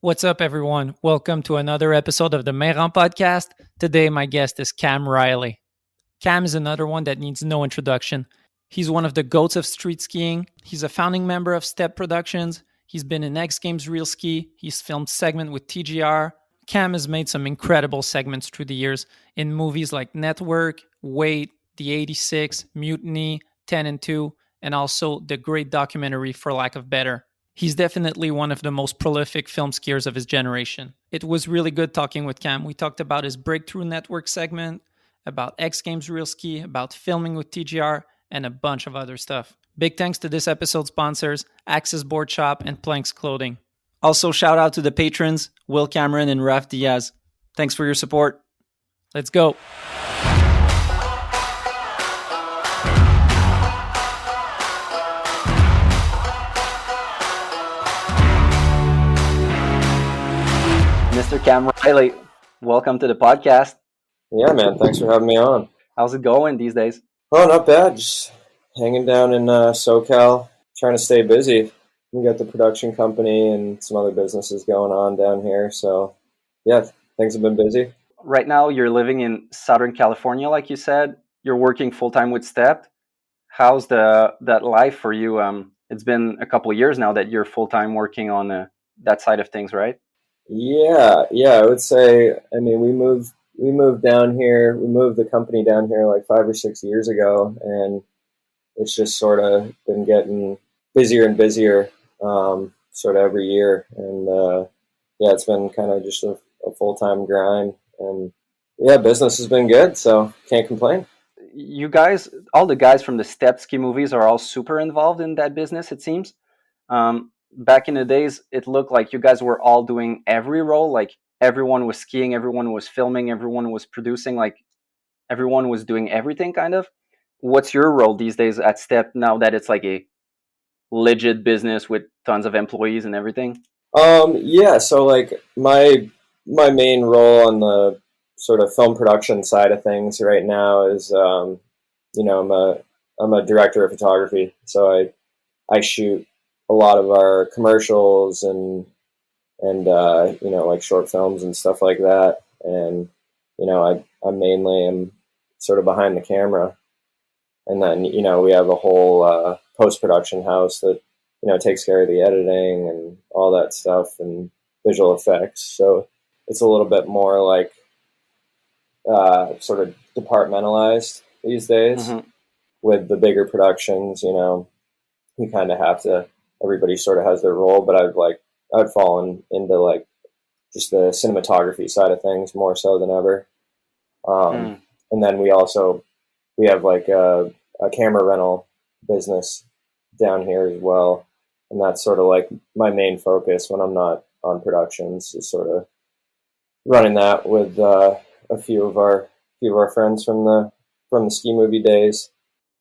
What's up, everyone? Welcome to another episode of the Meran podcast. Today, my guest is Cam Riley. Cam is another one that needs no introduction. He's one of the goats of street skiing. He's a founding member of Stept Productions. He's been in X Games Real Ski. He's filmed segment with TGR. Cam has made some incredible segments through the years in movies like Network, Wait, The 86, Mutiny, 10 and 2, and also the great documentary For Lack of Better. He's definitely one of the most prolific film skiers of his generation. It was really good talking with Cam. We talked about his breakthrough network segment, about X Games Real Ski, about filming with TGR, and a bunch of other stuff. Big thanks to this episode's sponsors, Axis Board Shop and Planks Clothing. Also, shout out to the patrons, Will Cameron and Raf Diaz. Thanks for your support. Let's go. Mr. Cam Riley, welcome to the podcast. Yeah, man. Thanks for having me on. How's it going these days? Oh, not bad. Just hanging down in SoCal, trying to stay busy. We got the production company and some other businesses going on down here. So, yeah, things have been busy. Right now, you're living in Southern California, like you said. You're working full-time with Stept. How's that life for you? It's been a couple of years now that you're full-time working on that side of things, right? Yeah. I would say. I mean, we moved down here. We moved the company down here like 5 or 6 years ago, and it's just sort of been getting busier and busier, sort of every year. And yeah, it's been kind of just a full-time grind, and yeah, business has been good, so can't complain. You guys, all the guys from the Stept ski movies are all super involved in that business, it seems. Back in the days, it looked like you guys were all doing every role. Like everyone was skiing, everyone was filming, everyone was producing, like everyone was doing everything kind of. What's your role these days at Stept now that it's like a legit business with tons of employees and everything? Yeah, so like my main role on the sort of film production side of things right now is I'm a director of photography, so I shoot a lot of our commercials and like short films and stuff like that. And I mainly am sort of behind the camera, and then we have a whole post production house that takes care of the editing and all that stuff and visual effects. So it's a little bit more like sort of departmentalized these days. Mm-hmm. With the bigger productions. You kind of have to. Everybody sort of has their role, but I've fallen into like just the cinematography side of things more so than ever. And then we have like a camera rental business down here as well, and that's sort of like my main focus when I'm not on productions, is sort of running that with a few of our friends from the ski movie days.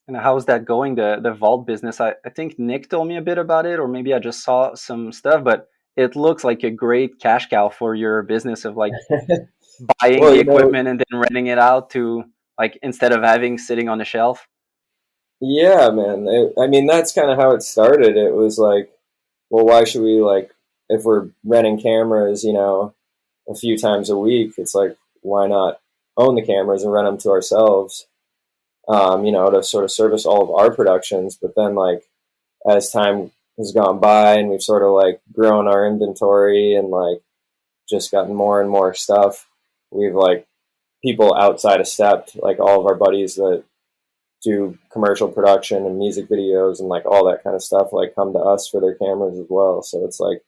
And how's that going, the vault business? I think Nick told me a bit about it, or maybe I just saw some stuff, but it looks like a great cash cow for your business of like buying the equipment and then renting it out to like instead of having sitting on the shelf. Yeah, man. I mean, that's kind of how it started. It was like, well, why should we, like, if we're renting cameras, a few times a week, it's like, why not own the cameras and rent them to ourselves? To sort of service all of our productions. But then, like, as time has gone by and we've sort of like grown our inventory and like just gotten more and more stuff, we've like people outside of Stept, like all of our buddies that do commercial production and music videos and like all that kind of stuff, like come to us for their cameras as well. So it's like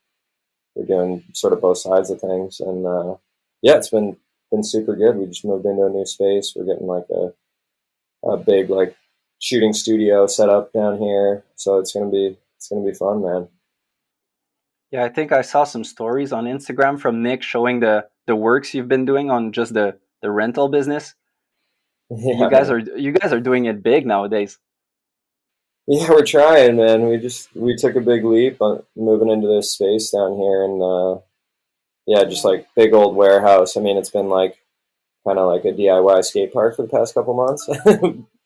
we're doing sort of both sides of things. And yeah, it's been super good. We just moved into a new space. We're getting like a big like shooting studio set up down here, so it's gonna be fun, man. Yeah, I think I saw some stories on Instagram from Nick showing the works you've been doing on just the rental business. Yeah, you guys are doing it big nowadays. Yeah, we're trying, man. We took a big leap on moving into this space down here, and yeah, just like big old warehouse. I mean, it's been like kind of like a DIY skate park for the past couple months.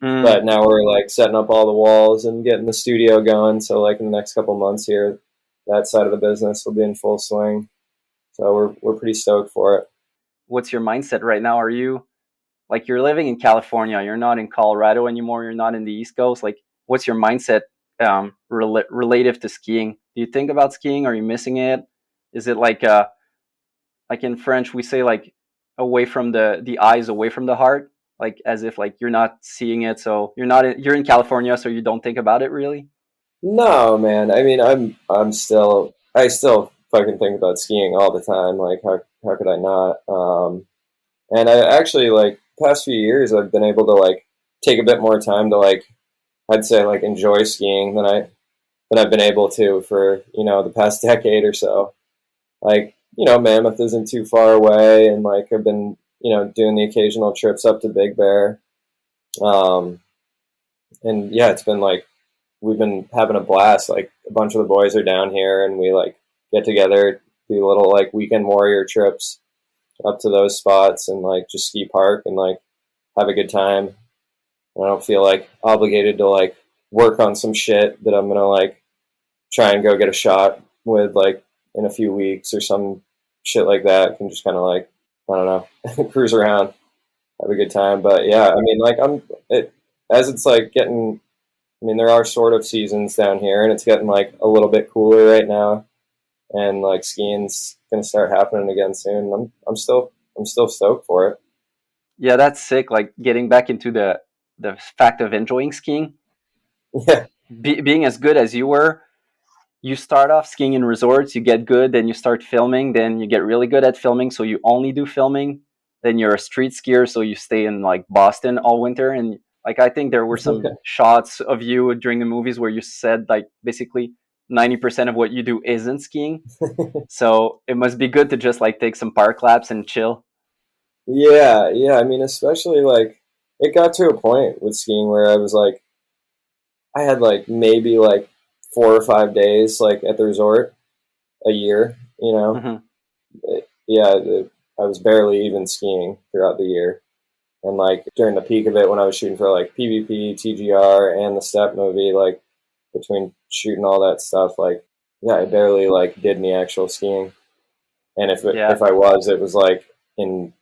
But now we're like setting up all the walls and getting the studio going. So like in the next couple months here, that side of the business will be in full swing. So we're pretty stoked for it. What's your mindset right now? Are you like, you're living in California, you're not in Colorado anymore, you're not in the East Coast. Like, what's your mindset relative to skiing? Do you think about skiing? Are you missing it? Is it like in French we say like away from the eyes, away from the heart, like as if like you're not seeing it, so you're in California, so you don't think about it really? No, man. I mean, I still fucking think about skiing all the time. Like, how could I not? And I actually, like, past few years, I've been able to like take a bit more time to like, I'd say, like, enjoy skiing than I've been able to for, the past decade or so. Like, Mammoth isn't too far away, and like I've been, doing the occasional trips up to Big Bear. Um, and yeah, it's been like we've been having a blast. Like, a bunch of the boys are down here, and we like get together, do little like weekend warrior trips up to those spots, and like just ski park and like have a good time. And I don't feel like obligated to like work on some shit that I'm gonna like try and go get a shot with like in a few weeks or some shit like that. I can just kind of like, I don't know, cruise around, have a good time. But yeah, I mean, like as it's like getting, I mean, there are sort of seasons down here, and it's getting like a little bit cooler right now, and like skiing's gonna start happening again soon. I'm still stoked for it. Yeah, that's sick. Like getting back into the fact of enjoying skiing, Yeah, being as good as you were. You start off skiing in resorts, you get good, then you start filming, then you get really good at filming, so you only do filming. Then you're a street skier, so you stay in like Boston all winter. And like, I think there were some shots of you during the movies where you said like basically 90% of what you do isn't skiing. So it must be good to just like take some park laps and chill. yeah, yeah. I mean, especially like it got to a point with skiing where I was like, I had like maybe like 4 or 5 days like at the resort a year. Mm-hmm. I was barely even skiing throughout the year. And like during the peak of it, when I was shooting for like PvP, TGR, and the Stept movie, like between shooting all that stuff, like yeah, I barely like did any actual skiing. And if I was, it was like in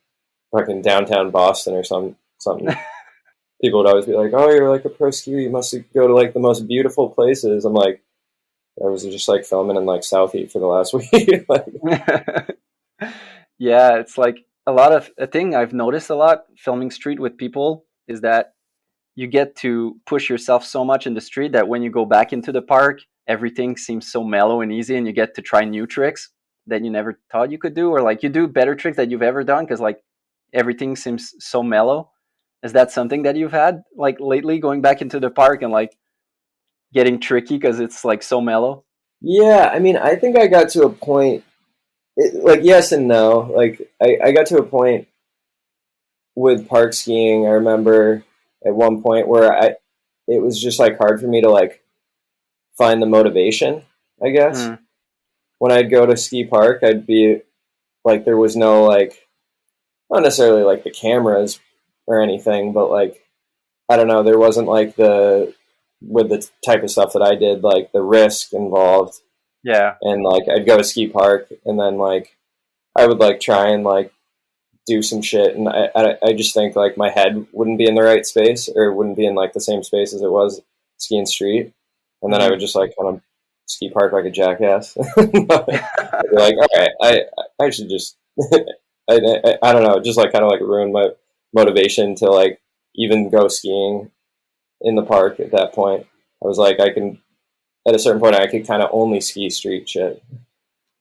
fucking downtown Boston or something. People would always be like, "Oh, you're like a pro skier. You must go to like the most beautiful places." I'm like, I was just like filming in like Southie for the last week. Like, Yeah, it's like a thing I've noticed a lot filming street with people is that you get to push yourself so much in the street that when you go back into the park, everything seems so mellow and easy, and you get to try new tricks that you never thought you could do, or like you do better tricks that you've ever done because like everything seems so mellow. Is that something that you've had like lately, going back into the park and like getting tricky because it's like so mellow? yeah, I mean, I think I got to a point. Like yes and no. Like I got to a point with park skiing. I remember at one point where it was just like hard for me to like find the motivation, I guess. Mm. When I'd go to ski park, I'd be like, there was no like, not necessarily like the cameras or anything, but like, I don't know, there wasn't like with the type of stuff that I did, like the risk involved. Yeah. And like, I'd go to ski park, and then like, I would like try and like do some shit. And I just think like my head wouldn't be in the right space, or wouldn't be in like the same space as it was skiing street. And then I would just like kind of ski park like a jackass. I'd be like, all right, I should just, I don't know, just like kind of like ruin my motivation to like even go skiing in the park at that point. I was like, at a certain point, I could kind of only ski street shit.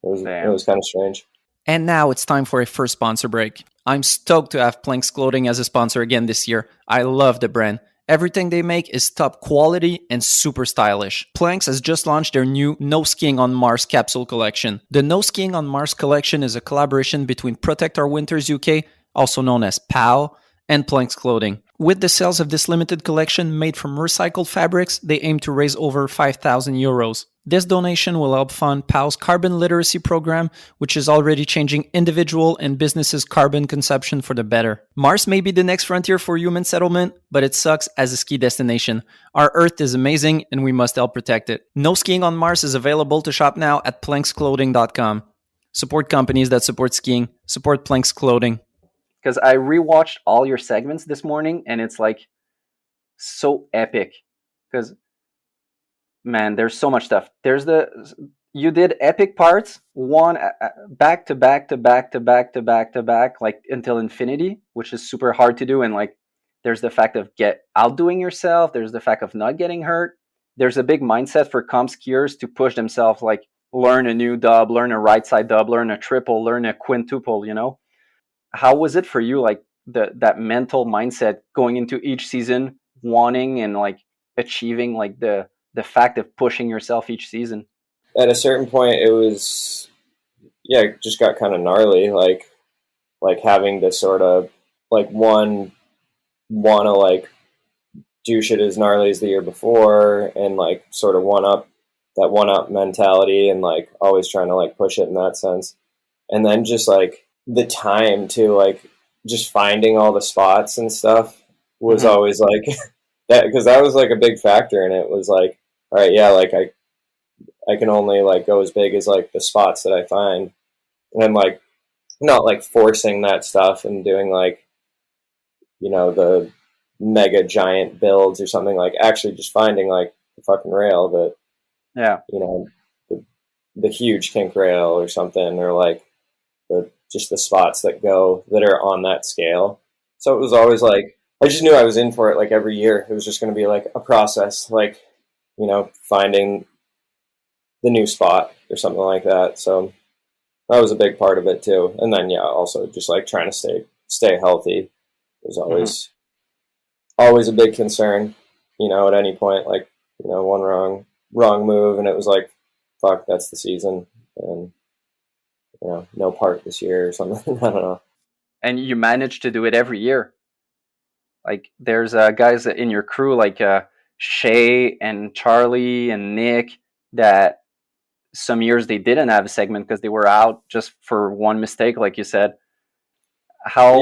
It was kind of strange. And now it's time for a first sponsor break. I'm stoked to have Planks Clothing as a sponsor again this year. I love the brand. Everything they make is top quality and super stylish. Planks has just launched their new No Skiing on Mars capsule collection. The No Skiing on Mars collection is a collaboration between Protect Our Winters UK, also known as POW, and Planks Clothing. With the sales of this limited collection made from recycled fabrics, they aim to raise over 5,000 euros. This donation will help fund POW's carbon literacy program, which is already changing individual and businesses' carbon consumption for the better. Mars may be the next frontier for human settlement, but it sucks as a ski destination. Our Earth is amazing, and we must help protect it. No Skiing on Mars is available to shop now at planksclothing.com. support companies that support skiing, support Planks Clothing. Because I rewatched all your segments this morning, and it's like so epic. Because man, there's so much stuff. You did epic parts, one back to back to back to back to back to back, like until infinity, which is super hard to do. And like, there's the fact of outdoing yourself. There's the fact of not getting hurt. There's a big mindset for comp skiers to push themselves, like learn a new dub, learn a right side dub, learn a triple, learn a quintuple. How was it for you? Like that mental mindset going into each season, wanting and like achieving like the fact of pushing yourself each season. At a certain point, it was, it just got kind of gnarly. Like having to sort of like want to like do shit as gnarly as the year before, and like sort of one up mentality, and like always trying to like push it in that sense. And then just like the time to like just finding all the spots and stuff was always like that, because that was like a big factor. And it was like, all right, yeah, like I can only like go as big as like the spots that I find. And I'm like not like forcing that stuff and doing like, the mega giant builds or something, like actually just finding like the fucking rail that, the huge kink rail or something, or like just the spots that are on that scale. So it was always like, I just knew I was in for it. Like every year it was just going to be like a process, like, finding the new spot or something like that. So that was a big part of it too. And then, also just like trying to stay healthy was always a big concern, at any point, like, one wrong move and it was like, fuck, that's the season. And, no part this year or something. I don't know. And you manage to do it every year. Like there's guys in your crew, like Shay and Charlie and Nick, that some years they didn't have a segment because they were out just for one mistake, like you said. How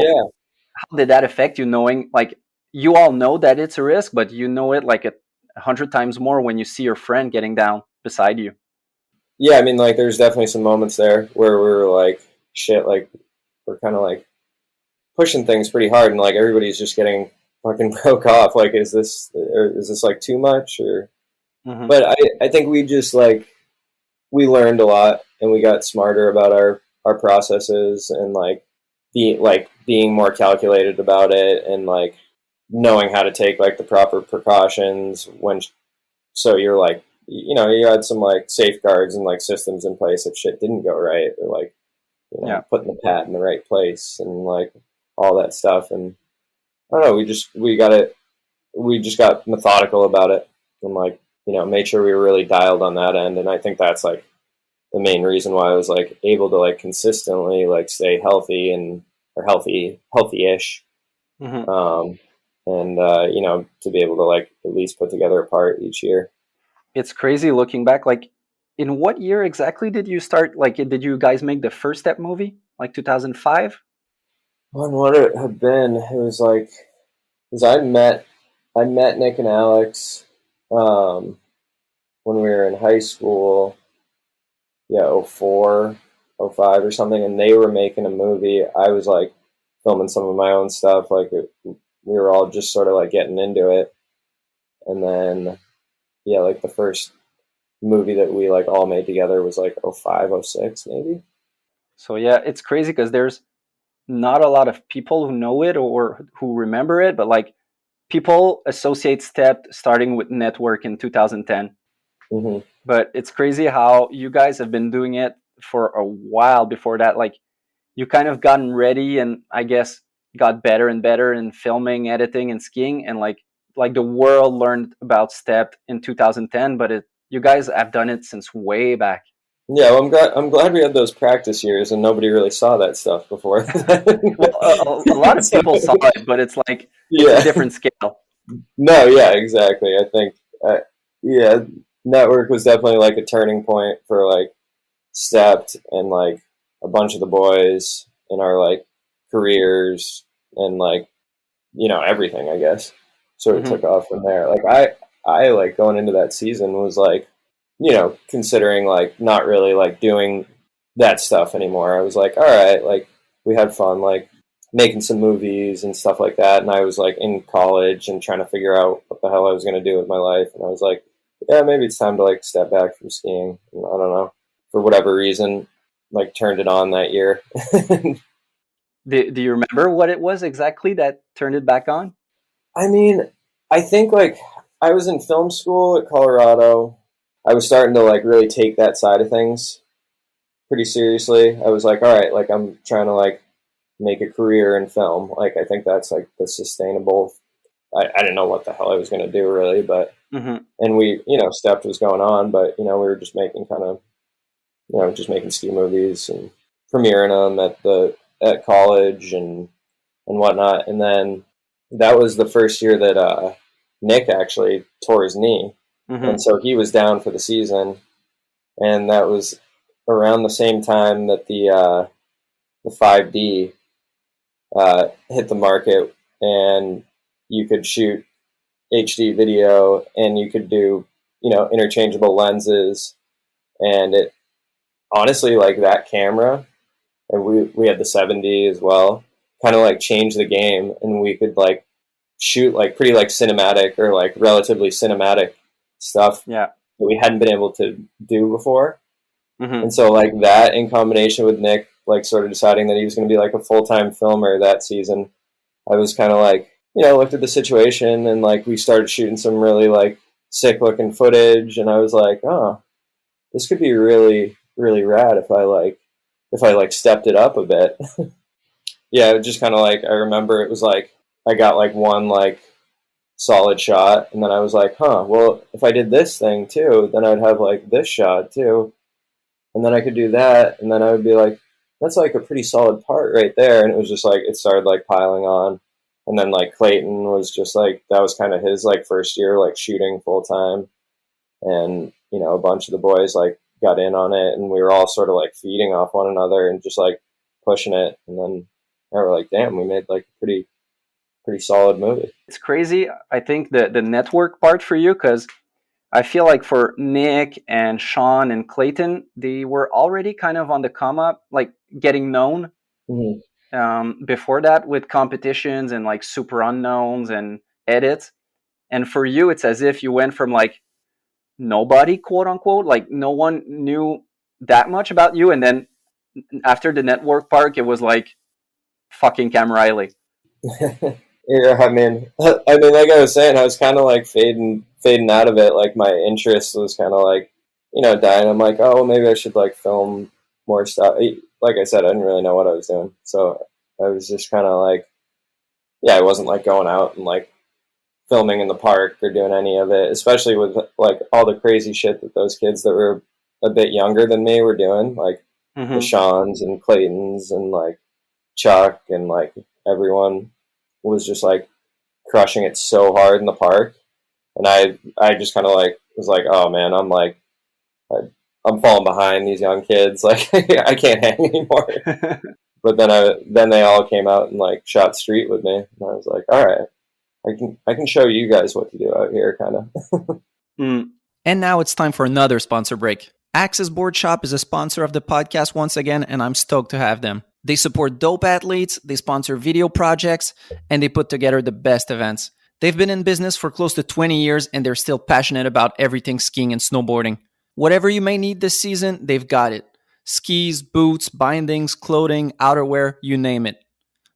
did that affect you, knowing, like, you all know that it's a risk, but you know it like 100 times more when you see your friend getting down beside you? Yeah, I mean, like, there's definitely some moments there where we were like, shit, like, we're kind of like pushing things pretty hard, and like everybody's just getting fucking broke off. Like, is this like too much? Or, but I think we just like, we learned a lot and we got smarter about our processes, and like being more calculated about it, and like knowing how to take like the proper precautions so you're like, you had some like safeguards and like systems in place if shit didn't go right, or like, putting the pad in the right place and like all that stuff. And I don't know, we just got methodical about it, and like, made sure we were really dialed on that end. And I think that's like the main reason why I was like able to like consistently like stay healthy or healthy-ish. And to be able to like at least put together a part each year. It's crazy looking back. Like, in what year exactly did you start? Like, did you guys make the first Stept movie? Like 2005? When would it have been? It was like, because I met Nick and Alex when we were in high school. 04, 05 or something, and they were making a movie. I was like filming some of my own stuff. Like we were all just sort of like getting into it, and then like the first movie that we like all made together was like 05, 06 maybe. So it's crazy because there's not a lot of people who know it or who remember it, but like people associate Stept starting with Network in 2010. But it's crazy how you guys have been doing it for a while before that. Like, you kind of gotten ready and I guess got better and better in filming, editing, and skiing, and like the world learned about Stept in 2010, but you guys have done it since way back. Yeah, well, I'm glad we had those practice years and nobody really saw that stuff before. Well, a lot of people saw it, but it's like it's a different scale. No, yeah, exactly. I think Network was definitely like a turning point for like Stept and like a bunch of the boys in our like careers and like, everything, I guess, sort of took off from there. Like I like going into that season was like, considering like not really like doing that stuff anymore. I was like, all right, like we had fun, like making some movies and stuff like that. And I was like in college and trying to figure out what the hell I was going to do with my life. And I was like, yeah, maybe it's time to like step back from skiing. And I don't know, for whatever reason, like turned it on that year. Do you remember what it was exactly that turned it back on? I mean, I think like I was in film school at Colorado. I was starting to like really take that side of things pretty seriously. I was like, all right, like I'm trying to like make a career in film. Like I think that's like the sustainable. I didn't know what the hell I was going to do really, but Mm-hmm. and we, you know, Stept was going on, but you know, we were just making kind of, you know, just making ski movies and premiering them at college and whatnot. And then that was the first year that Nick actually tore his knee, Mm-hmm. and so he was down for the season. And that was around the same time that the 5D hit the market, and you could shoot HD video, and you could do, you know, interchangeable lenses, and it honestly, like that camera, and we had the 7D as well, kind of like changed the game, and we could like shoot like pretty like cinematic or like relatively cinematic stuff Yeah. that we hadn't been able to do before. Mm-hmm. And so like that in combination with Nick like sort of deciding that he was going to be like a full-time filmer that season, I was kind of like, you know, looked at the situation, and like we started shooting some really like sick looking footage, and I was like, oh, this could be really really rad if I like stepped it up a bit. Yeah, it just kind of like I remember it was like I got like one like solid shot, and then I was like, huh, well, if I did this thing too, then I'd have like this shot too, and then I could do that, and then I would be like, that's like a pretty solid part right there. And it was just like it started like piling on. And then like Clayton was just like that was kind of his like first year like shooting full time, and you know a bunch of the boys like got in on it, and we were all sort of like feeding off one another and just like pushing it, and then we were like, damn, we made like a pretty solid movie. It's crazy. I think the network part for you, because I feel like for Nick and Sean and Clayton, they were already kind of on the come up, like getting known Mm-hmm. before that with competitions and like super unknowns and edits. And for you, it's as if you went from like nobody, quote unquote, like no one knew that much about you. And then after the network park, it was like fucking Cam Riley. Yeah, I mean, like I was saying, I was kind of like fading out of it. Like my interest was kind of like, you know, dying. I'm like, oh, well, maybe I should like film more stuff. Like I said, I didn't really know what I was doing, so I was just kind of like, yeah, I wasn't like going out and like filming in the park or doing any of it, especially with like all the crazy shit that those kids that were a bit younger than me were doing, like the Mm-hmm. Seans and Claytons and like Chuck and like everyone was just like crushing it so hard in the park, and I just kind of like was like, oh man, I'm falling behind these young kids. Like I can't hang anymore. But then they all came out and like shot street with me, and I was like, all right, I can show you guys what to do out here, kind of. Mm. And now it's time for another sponsor break. Axis Board Shop is a sponsor of the podcast once again, and I'm stoked to have them. They support dope athletes, they sponsor video projects, and they put together the best events. They've been in business for close to 20 years, and they're still passionate about everything skiing and snowboarding. Whatever you may need this season, they've got it. Skis, boots, bindings, clothing, outerwear, you name it.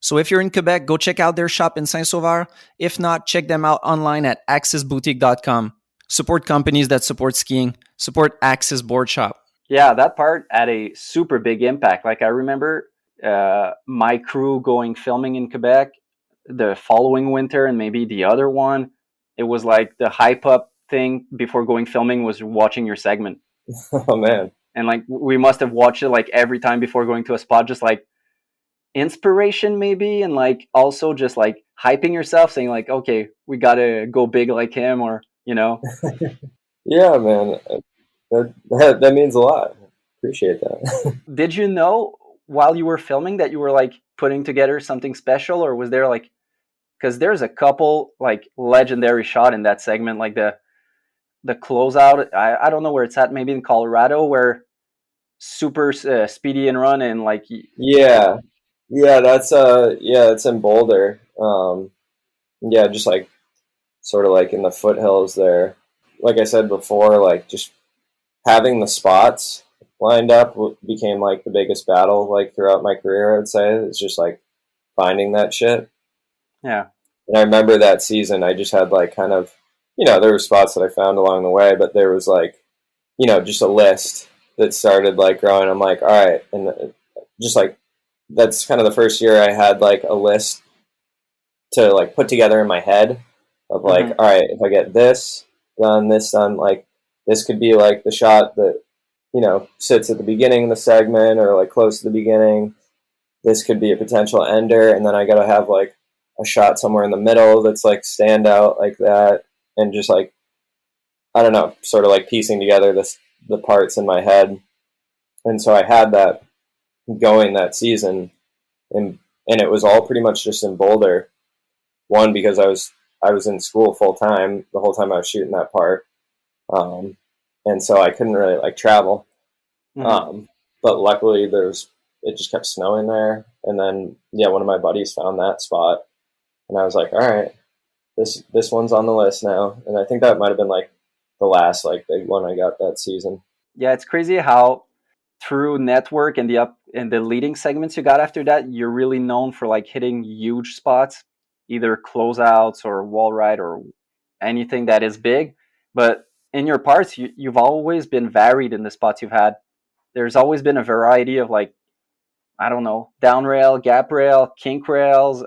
So if you're in Quebec, go check out their shop in Saint-Sauveur. If not, check them out online at axisboutique.com. Support companies that support skiing. Support Axis Board Shop. Yeah, that part had a super big impact. Like I remember my crew going filming in Quebec the following winter and maybe the other one. It was like the hype up thing before going filming was watching your segment. Oh man. And like we must have watched it like every time before going to a spot, just like inspiration maybe, and like also just like hyping yourself, saying like, okay, we gotta go big like him, or you know. Yeah, man, that means a lot. Appreciate that. Did you know while you were filming that you were like putting together something special, or was there like, because there's a couple like legendary shot in that segment, like the closeout. I don't know where it's at, maybe in Colorado, where super speedy and run and like Yeah, yeah, it's in Boulder. Yeah, just like sort of like in the foothills there. Like I said before, like just having the spots lined up became like the biggest battle like throughout my career. I'd say it's just like finding that shit. yeah. And I remember that season, I just had like kind of, there were spots that I found along the way, but there was like, just a list that started like growing. I'm like, all right, and just like that's kind of the first year I had like a list to like put together in my head of like, Mm-hmm. all right, if I get this done, like this could be like the shot that sits at the beginning of the segment or like close to the beginning. This could be a potential ender, and then I gotta have like a shot somewhere in the middle that's like stand out like that, and just like I don't know, sort of like piecing together the parts in my head. And so I had that going that season, and it was all pretty much just in Boulder. One, because I was in school full time the whole time I was shooting that part, um, and so I couldn't really like travel. Mm-hmm. But luckily, it just kept snowing there, and then yeah, one of my buddies found that spot, and I was like, all right, this one's on the list now, and I think that might have been like the last like big one I got that season. Yeah, it's crazy how through network and the leading segments you got after that, you're really known for like hitting huge spots, either closeouts or wall ride or anything that is big. But in your parts, you've always been varied in the spots you've had. There's always been a variety of like, I don't know, down rail, gap rail, kink rails,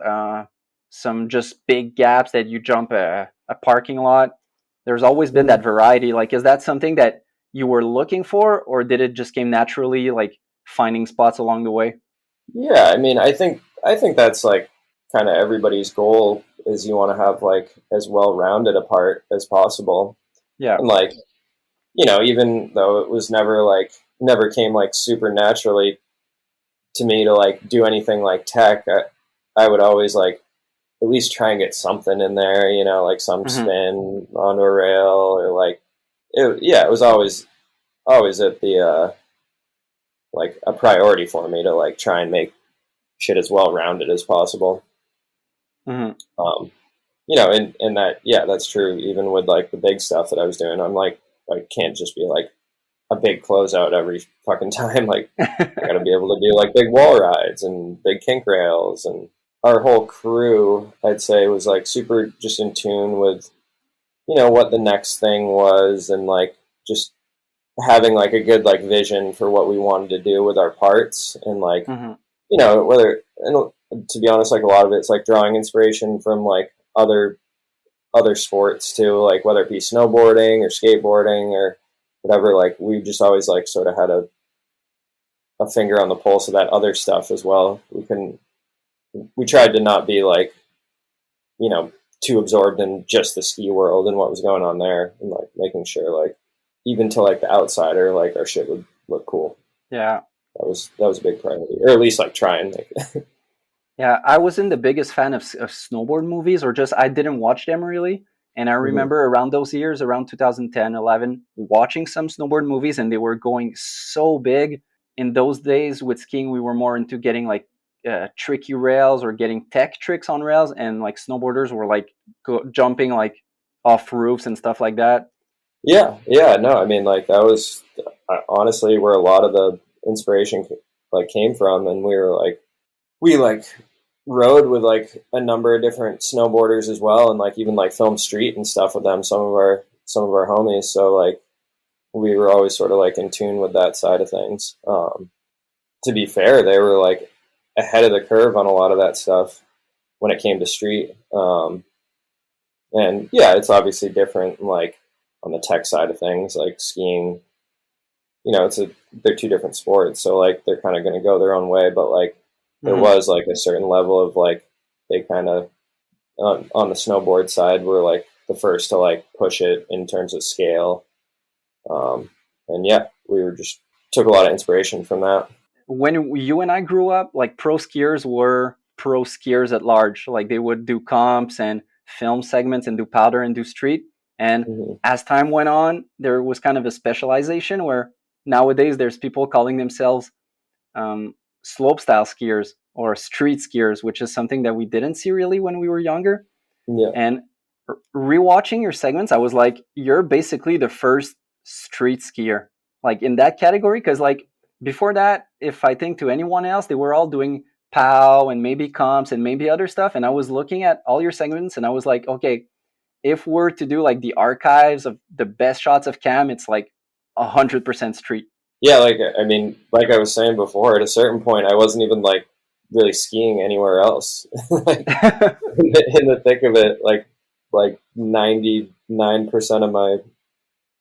some just big gaps that you jump a parking lot. There's always been that variety. Like, is that something that you were looking for, or did it just came naturally, like finding spots along the way? Yeah, I mean, I think that's like kind of everybody's goal is you want to have like as well rounded a part as possible, Yeah. and like even though it was never came like super naturally to me to like do anything like tech, I would always like at least try and get something in there, like some Hmm. spin onto a rail or like it was always at the like a priority for me to like try and make shit as well rounded as possible. Hmm. Um, and that yeah, that's true. Even with like the big stuff that I was doing, I'm like I can't just be like a big closeout every fucking time. Like I got to be able to do like big wall rides and big kink rails, and our whole crew, I'd say, was like super just in tune with what the next thing was, and like just having like a good like vision for what we wanted to do with our parts, and like Hmm. whether, and to be honest, like a lot of it's like drawing inspiration from like other sports too, like whether it be snowboarding or skateboarding or whatever. Like we just always like sort of had a finger on the pulse of that other stuff as well. We tried to not be like you know too absorbed in just the ski world and what was going on there, and like making sure like even to like the outsider, like our shit would look cool. Yeah. That was a big priority, or at least like try and make it. Yeah, I wasn't the biggest fan of snowboard movies, or just I didn't watch them really. And I Mhm. remember around those years, around 2010, 11, watching some snowboard movies, and they were going so big. In those days with skiing, we were more into getting like tricky rails or getting tech tricks on rails, and like snowboarders were like jumping like off roofs and stuff like that. Yeah, no, I mean like that was honestly where a lot of the inspiration like came from, and we rode with like a number of different snowboarders as well, and like even like film street and stuff with them, some of our homies. So like we were always sort of like in tune with that side of things. To be fair, they were like ahead of the curve on a lot of that stuff when it came to street. And yeah, it's obviously different like on the tech side of things, like skiing. They're two different sports, so like they're kind of going to go their own way. But like there Hmm. was like a certain level of like they kind of on the snowboard side were like the first to like push it in terms of scale. And yeah, we were just took a lot of inspiration from that. When you and I grew up, like pro skiers were pro skiers at large. Like they would do comps and film segments and do powder and do street. And Hmm. as time went on, there was kind of a specialization where nowadays there's people calling themselves slope style skiers or street skiers, which is something that we didn't see really when we were younger. Yeah. And rewatching your segments, I was like, you're basically the first street skier, like in that category. Because like before that, if I think to anyone else, they were all doing POW and maybe comps and maybe other stuff. And I was looking at all your segments and I was like, okay, if we're to do like the archives of the best shots of Cam, it's like 100% street. Yeah, like I mean, like I was saying before, at a certain point, I wasn't even like really skiing anywhere else. Like in the thick of it, like 99% of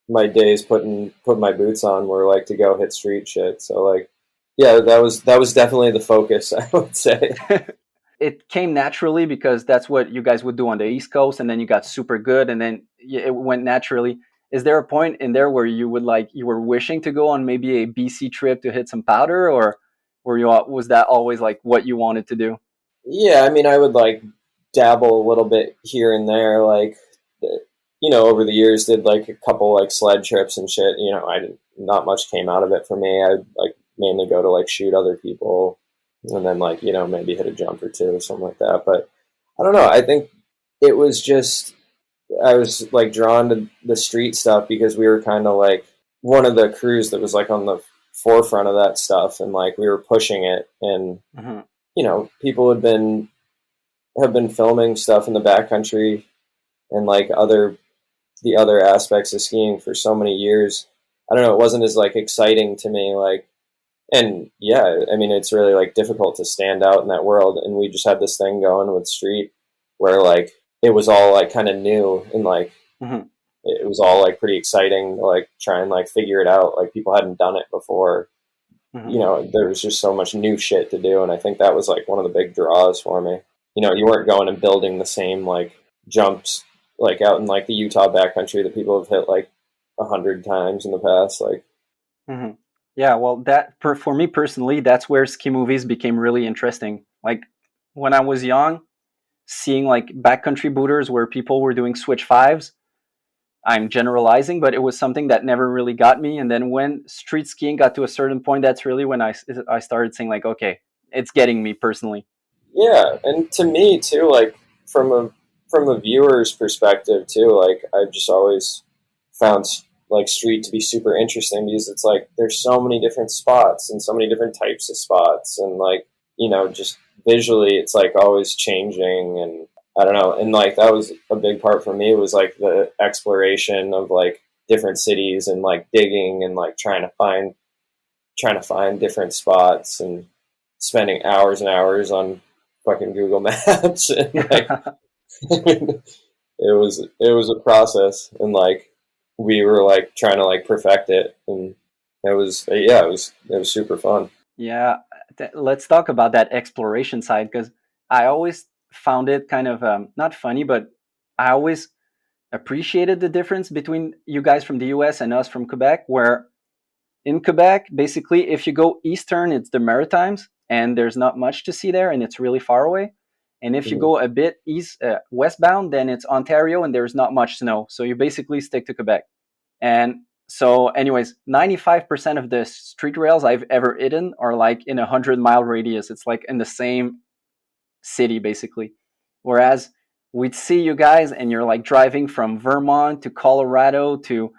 my days putting my boots on were like to go hit street shit. So like, yeah, that was definitely the focus, I would say. It came naturally because that's what you guys would do on the East Coast, and then you got super good, and then it went naturally. Is there a point in there where you were wishing to go on maybe a BC trip to hit some powder, or was that always like what you wanted to do? Yeah, I mean, I would like dabble a little bit here and there, like, you know, over the years did like a couple like sled trips and shit. You know, not much came out of it for me. I'd like mainly go to like shoot other people, and then like, you know, maybe hit a jump or two or something like that. But I don't know. I think it was just, I was like drawn to the street stuff because we were kind of like one of the crews that was like on the forefront of that stuff, and like we were pushing it, and you know, people have been filming stuff in the backcountry and like the other aspects of skiing for so many years. I don't know, it wasn't as like exciting to me, like, and yeah, I mean, it's really like difficult to stand out in that world, and we just had this thing going with street where like it was all like kind of new, and like it was all like pretty exciting to like try and like figure it out. Like people hadn't done it before. You know, there was just so much new shit to do, and I think that was like one of the big draws for me. You know, you weren't going and building the same like jumps like out in like the Utah backcountry that people have hit like 100 times in the past. Like, yeah, well, that for me personally, that's where ski movies became really interesting. Like when I was young, seeing like backcountry booters where people were doing switch fives, I'm generalizing, but it was something that never really got me. And then when street skiing got to a certain point, that's really when I started saying like, okay, it's getting me personally. Yeah, and to me too, like from a viewer's perspective too, like I've just always found like street to be super interesting because it's like there's so many different spots and so many different types of spots, and like, you know, just visually it's like always changing, and I don't know, and like that was a big part for me, was like the exploration of like different cities and like digging and like trying to find different spots and spending hours and hours on fucking Google Maps, and like it was a process, and like we were like trying to like perfect it, and it was super fun. Yeah, let's talk about that exploration side, because I always found it kind of not funny, but I always appreciated the difference between you guys from the US and us from Quebec, where in Quebec, basically, if you go eastern, it's the Maritimes, and there's not much to see there, and it's really far away. And if you go a bit westbound, then it's Ontario, and there's not much snow. So you basically stick to Quebec. And so anyways, 95% of the street rails I've ever hidden are like in 100-mile radius. It's like in the same city, basically. Whereas we'd see you guys, and you're like driving from Vermont to Colorado to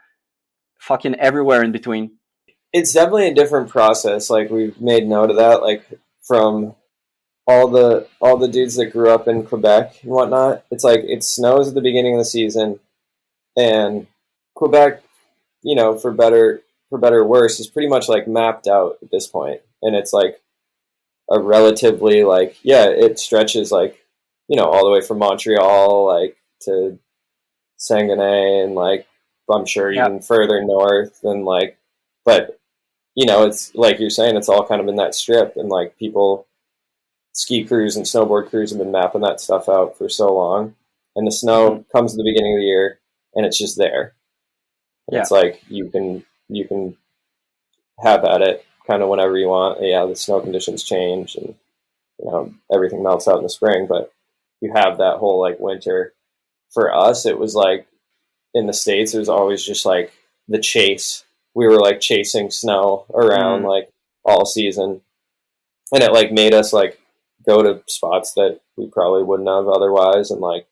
fucking everywhere in between. It's definitely a different process. Like we've made note of that, like from all the dudes that grew up in Quebec and whatnot. It's like it snows at the beginning of the season, and Quebec, you know, for better or worse, is pretty much like mapped out at this point. And it's like a relatively like, yeah, it stretches like, you know, all the way from Montreal like to Saguenay, and like I'm sure even further north, and like, but you know, it's like you're saying, it's all kind of in that strip, and like people, ski crews and snowboard crews have been mapping that stuff out for so long, and the snow comes at the beginning of the year, and it's just there. And it's like you can have at it kind of whenever you want. Yeah, the snow conditions change, and you know, everything melts out in the spring, but you have that whole like winter. For us, it was like in the States, it was always just like the chase we were like chasing snow around like all season, and it like made us like go to spots that we probably wouldn't have otherwise. And like,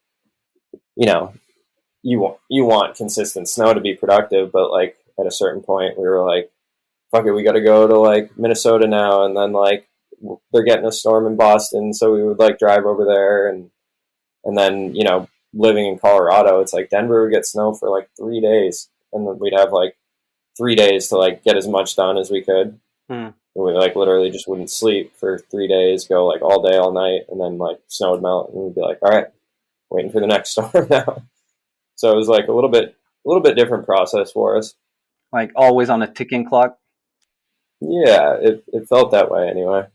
you know, you want consistent snow to be productive, but like at a certain point we were like, fuck it, we got to go to like Minnesota now, and then like they're getting a storm in Boston, so we would like drive over there, and then, you know, living in Colorado, it's like Denver would get snow for like 3 days, and then we'd have like 3 days to like get as much done as we could. And we like literally just wouldn't sleep for 3 days, go like all day, all night, and then like snow would melt, and we'd be like, all right, waiting for the next storm now. So it was like a little bit different process for us. Like always on a ticking clock. Yeah, it felt that way anyway.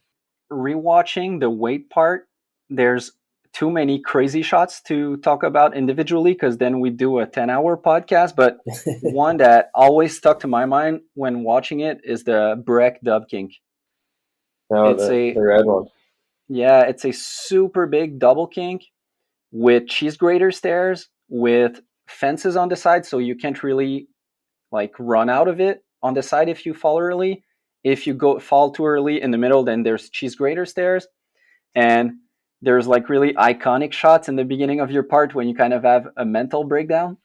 Rewatching the weight part, there's too many crazy shots to talk about individually, because then we do a 10-hour podcast. But one that always stuck to my mind when watching it is the Breck Dub Kink. No, the red one. Yeah, it's a super big double kink with cheese grater stairs, with fences on the side, so you can't really like run out of it on the side if you fall early. If you fall too early in the middle, then there's cheese grater stairs. And there's like really iconic shots in the beginning of your part when you kind of have a mental breakdown.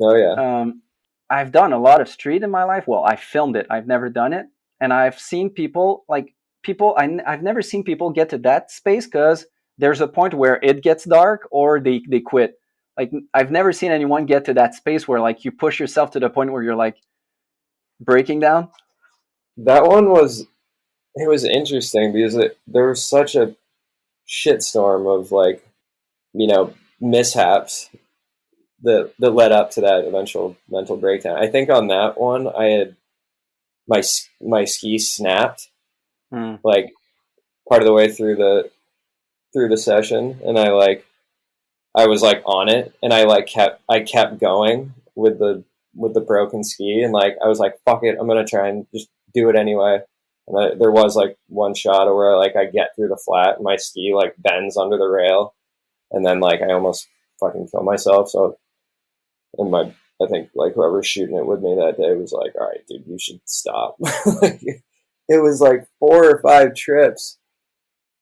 Oh yeah. I've done a lot of street in my life. Well, I filmed it. I've never done it. And I've seen I've never seen people get to that space, because there's a point where it gets dark or they quit. Like, I've never seen anyone get to that space where like you push yourself to the point where you're like breaking down. That one was interesting because there was such a shitstorm of like, you know, mishaps that led up to that eventual mental breakdown. I think on that one I had my ski snapped like part of the way through the session, and I was like on it, and I kept going with the broken ski, and like I was like, fuck it, I'm gonna try and just do it anyway. And there was like one shot where like I get through the flat and my ski like bends under the rail, and then like I almost fucking kill myself. So, and I think like whoever's shooting it with me that day was like, all right, dude, you should stop. Like, it was like 4 or 5 trips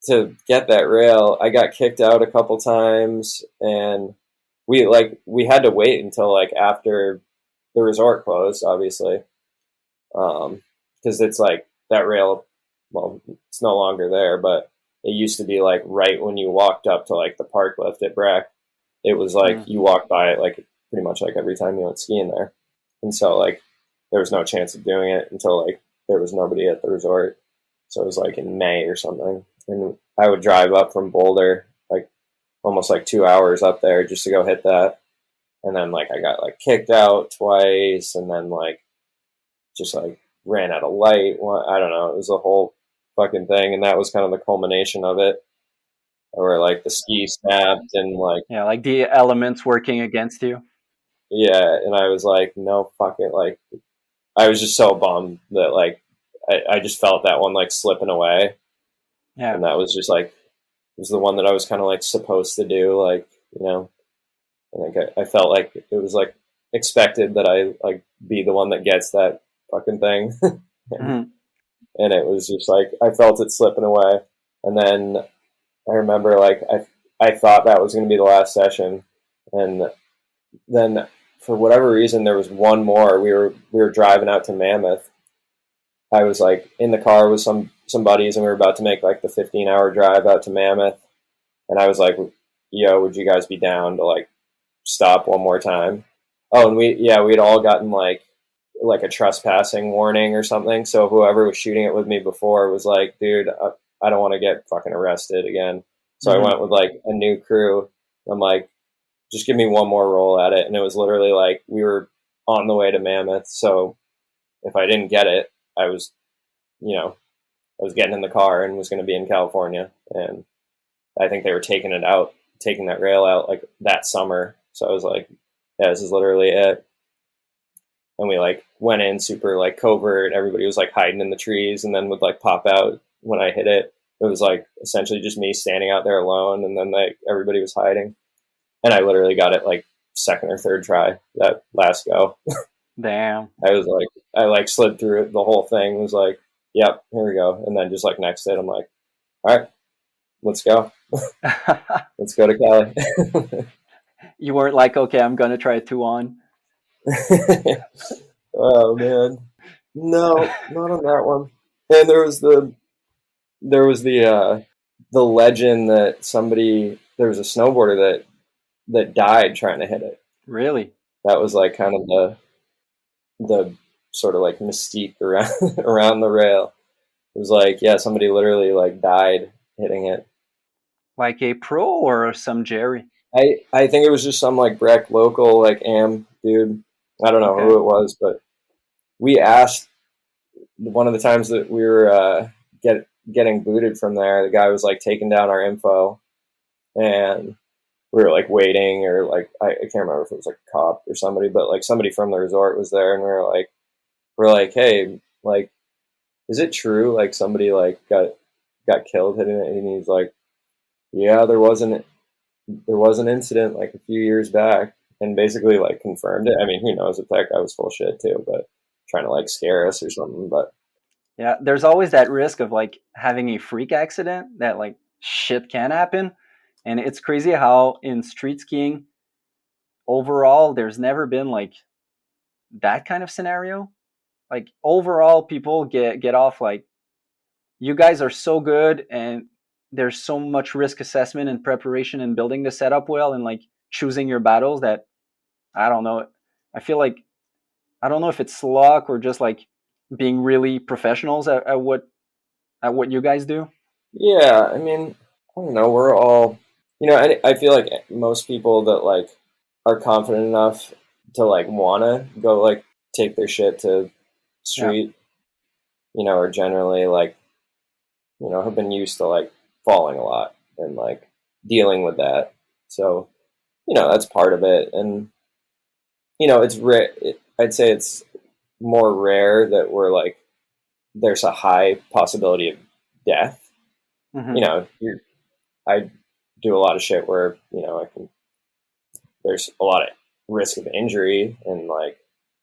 to get that rail. I got kicked out a couple times, and we had to wait until like after the resort closed, obviously, because it's like that rail, well, it's no longer there, but it used to be like right when you walked up to like the park lift at Breck, it was like you walked by it like pretty much like every time you went skiing there. And so like there was no chance of doing it until like there was nobody at the resort. So it was like in May or something, and I would drive up from Boulder like almost like 2 hours up there just to go hit that. And then like I got like kicked out twice, and then like just like ran out of light. I don't know. It was a whole fucking thing, and that was kind of the culmination of it, where like the ski snapped and like like the elements working against you. Yeah, and I was like, no, fuck it. Like, I was just so bummed that like I just felt that one like slipping away. Yeah, and that was just like, it was the one that I was kind of like supposed to do. Like, you know, I think I felt like it was like expected that I like be the one that gets that fucking thing. And it was just like I felt it slipping away. And then I remember like I thought that was going to be the last session, and then for whatever reason there was one more. We were driving out to Mammoth. I was like in the car with some buddies, and we were about to make like the 15-hour drive out to Mammoth, and I was like, yo, would you guys be down to like stop one more time? Oh, and we'd all gotten like a trespassing warning or something. So whoever was shooting it with me before was like, dude, I don't want to get fucking arrested again. So I went with like a new crew. I'm like, just give me one more roll at it. And it was literally like, we were on the way to Mammoth. So if I didn't get it, I was getting in the car and was going to be in California. And I think they were taking that rail out like that summer. So I was like, yeah, this is literally it. And we like went in super like covert. Everybody was like hiding in the trees, and then would like pop out when I hit it. It was like essentially just me standing out there alone, and then like everybody was hiding. And I literally got it like second or third try that last go. Damn. I was like, I like slid through it. The whole thing was like, yep, here we go. And then just like next day, I'm like, all right, let's go. Let's go to Cali. You weren't like, okay, I'm gonna try 2 on. Oh man, no, not on that one. And there was the legend that there was a snowboarder that died trying to hit it. Really? That was like kind of the sort of like mystique around around the rail. It was like, yeah, somebody literally like died hitting it. Like a pro or some Jerry? I think it was just some like Breck local like dude. I don't know Okay. who it was, but we asked one of the times that we were getting booted from there. The guy was like taking down our info, and we were like waiting, or like I can't remember if it was like a cop or somebody, but like somebody from the resort was there, and we're like, hey, like, is it true? Like somebody like got killed hitting it, and he's like, yeah, there was an incident like a few years back, and basically like confirmed it. I mean, who knows if that guy was full shit too, but trying to like scare us or something. But Yeah, there's always that risk of like having a freak accident that like shit can happen. And it's crazy how in street skiing overall there's never been like that kind of scenario. Like overall people get off like you guys are so good and there's so much risk assessment and preparation and building the setup well and like choosing your battles that I don't know. I feel like I don't know if it's luck or just like being really professionals at what you guys do. yeah, I mean, I don't know. We're all, I feel like most people that like are confident enough to like want to go like take their shit to street, are generally like, have been used to like falling a lot and like dealing with that. So, that's part of it. And, it's rare. I'd say it's more rare that we're like, there's a high possibility of death. Mm-hmm. I do a lot of shit where, there's a lot of risk of injury and like,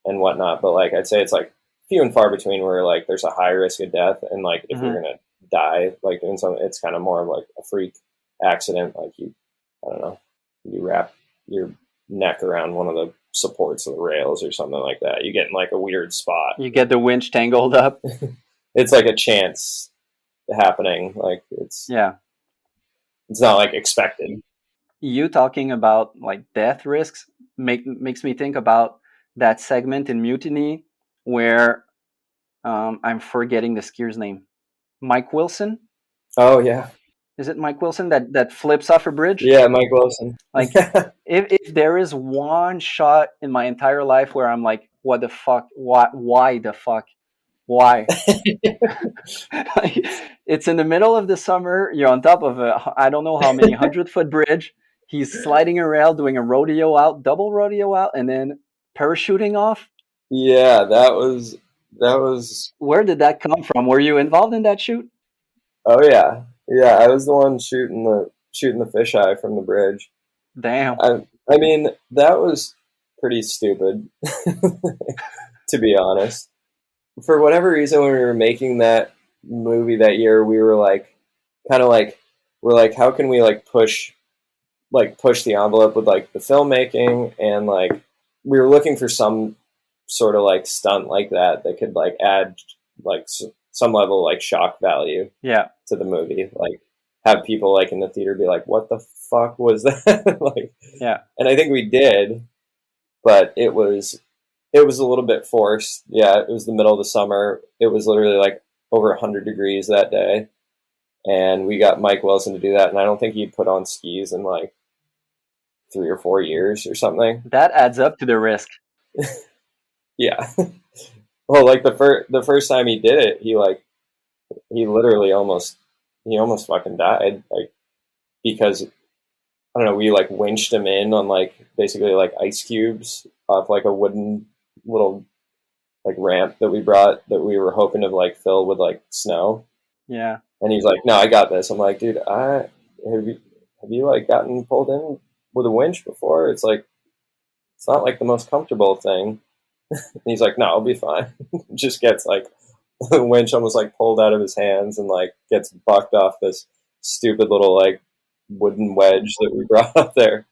and whatnot. But like, I'd say it's like few and far between where like there's a high risk of death. And like, if you're going to die, like doing something, it's kind of more of like a freak accident. Like I don't know, you wrap your neck around one of the supports of the rails or something like that. You get in like a weird spot. You get the winch tangled up. It's like a chance happening. Like it's not like expected. You talking about like death risks makes me think about that segment in Mutiny where I'm forgetting the skier's name. Mike Wilson? Oh yeah. Is it Mike Wilson that flips off a bridge? Yeah, Mike Wilson. Like if there is one shot in my entire life where I'm like, what the fuck? Why the fuck? Why? Like, it's in the middle of the summer. You're on top of I don't know how many 100-foot bridge. He's sliding a rail, doing a rodeo out, double rodeo out, and then parachuting off. Yeah, that was. Where did that come from? Were you involved in that shoot? Oh yeah, yeah. I was the one shooting the fisheye from the bridge. Damn. I mean, that was pretty stupid, to be honest. For whatever reason, when we were making that movie that year, we were like, kind of like, we're like, how can we like push the envelope with like the filmmaking, and like we were looking for some sort of like stunt like that could like add like some level of, like shock value to the movie, like have people like in the theater be like, what the fuck was that? Like, and I think we did, but it was a little bit forced. Yeah, it was the middle of the summer. It was literally like over 100 degrees that day, and we got Mike Wilson to do that, and I don't think he'd put on skis in like 3 or 4 years or something. That adds up to the risk. Yeah. Well, like the first time he did it, he literally almost fucking died, like, because I don't know, we like winched him in on like basically like ice cubes off like a wooden little like ramp that we brought that we were hoping to like fill with like snow. Yeah. And he's like, no, I got this. I'm like, dude, have you like gotten pulled in with a winch before? It's like, it's not like the most comfortable thing. And he's like, no, I'll be fine. Just gets like the winch almost like pulled out of his hands and like gets bucked off this stupid little like wooden wedge that we brought up there.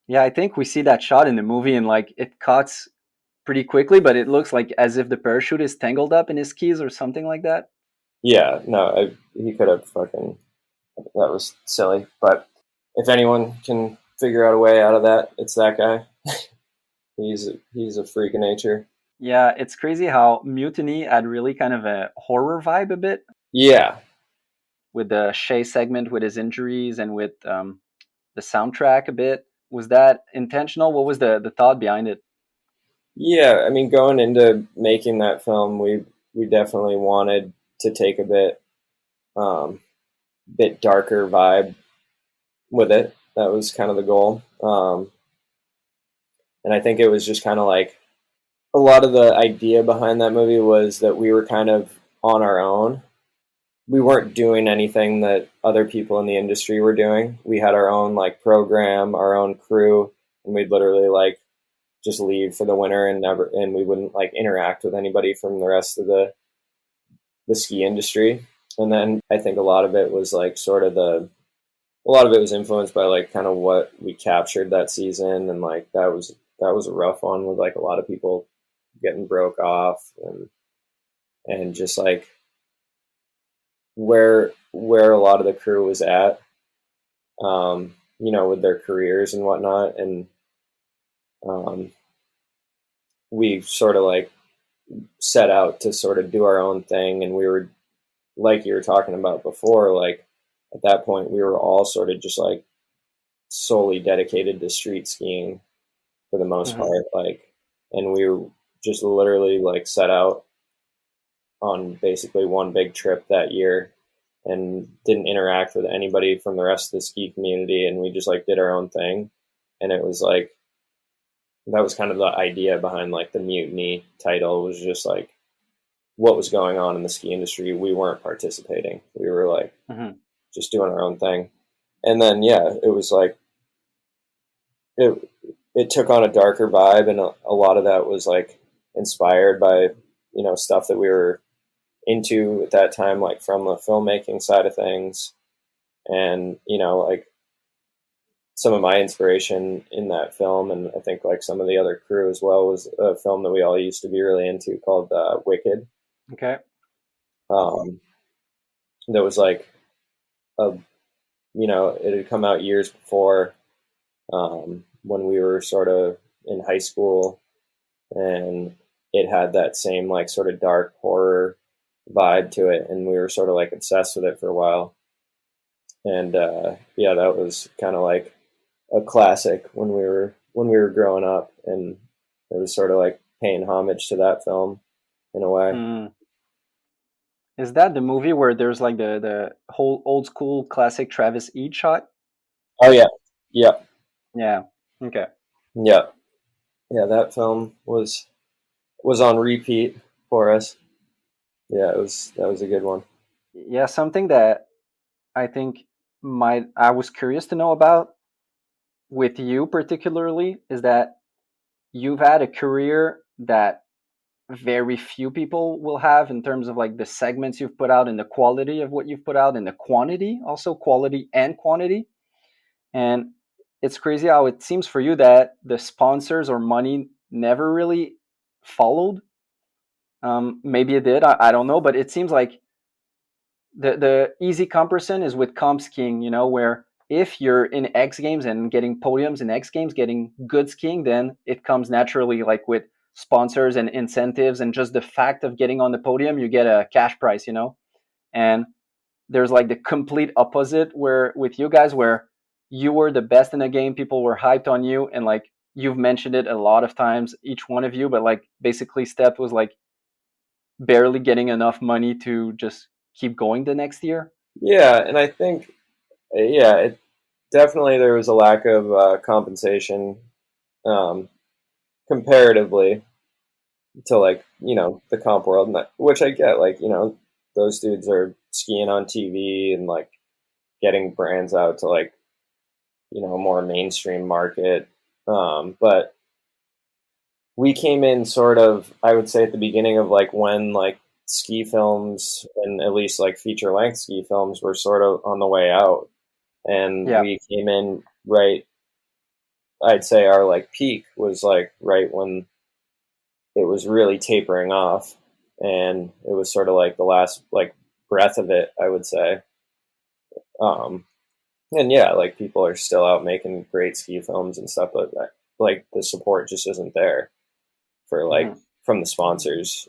Yeah, I think we see that shot in the movie, and like it cuts pretty quickly, but it looks like as if the parachute is tangled up in his skis or something like that. Yeah, no, he could have fucking. That was silly. But if anyone can figure out a way out of that, it's that guy. He's a freak of nature. Yeah, it's crazy how Mutiny had really kind of a horror vibe a bit Yeah, with the Shay segment with his injuries and with the soundtrack a bit. Was that intentional? What was the thought behind it? yeah. I mean, going into making that film, we definitely wanted to take a bit darker vibe with it. That was kind of the goal. And I think it was just kind of like a lot of the idea behind that movie was that we were kind of on our own. We weren't doing anything that other people in the industry were doing. We had our own like program, our own crew, and we'd literally like just leave for the winter and we wouldn't like interact with anybody from the rest of the ski industry. And then I think a lot of it was like a lot of it was influenced by like kind of what we captured that season, and like that was a rough one with like a lot of people getting broke off and just like where a lot of the crew was at, with their careers and whatnot, and we sort of like set out to sort of do our own thing, and we were like you were talking about before, like at that point we were all sort of just like solely dedicated to street skiing for the most part, like, and we were just literally like set out on basically one big trip that year and didn't interact with anybody from the rest of the ski community, and we just like did our own thing. And it was like that was kind of the idea behind like the Mutiny title, was just like what was going on in the ski industry. We weren't participating. We were like just doing our own thing. And then yeah, it was like it took on a darker vibe, and a lot of that was like inspired by stuff that we were into at that time, like from the filmmaking side of things. And like some of my inspiration in that film, and I think like some of the other crew as well, was a film that we all used to be really into called Wicked. Okay. That was like a it had come out years before, when we were sort of in high school, and it had that same like sort of dark horror vibe to it, and we were sort of like obsessed with it for a while. And yeah, that was kind of like a classic when we were growing up, and it was sort of like paying homage to that film in a way. Is that the movie where there's like the whole old school classic Travis Eade shot? Oh yeah, yeah, Yeah. Okay. yeah, yeah. That film was on repeat for us. Yeah, that was a good one. Yeah, something that I think I was curious to know about with you particularly is that you've had a career that very few people will have, in terms of like the segments you've put out and the quality of what you've put out and the quantity, also quality and quantity. And it's crazy how it seems for you that the sponsors or money never really followed. Maybe it did, I don't know, but it seems like the easy comparison is with comp skiing, where if you're in X Games and getting podiums in X Games, getting good skiing, then it comes naturally, like with sponsors and incentives, and just the fact of getting on the podium, you get a cash prize, And there's like the complete opposite, where with you guys, where you were the best in the game, people were hyped on you, and like you've mentioned it a lot of times, each one of you, but like basically Stept was like barely getting enough money to just keep going the next year. Yeah, and I think it definitely there was a lack of compensation, um, comparatively to like the comp world, and which I get. Like those dudes are skiing on TV and like getting brands out to like more mainstream market, but we came in sort of, I would say, at the beginning of like when like ski films and at least like feature length ski films were sort of on the way out, and Yeah. we came in right. I'd say our like peak was like right when it was really tapering off, and it was sort of like the last like breath of it, I would say. Um, and yeah, like people are still out making great ski films and stuff, but like the support just isn't there for like Hmm. from the sponsors.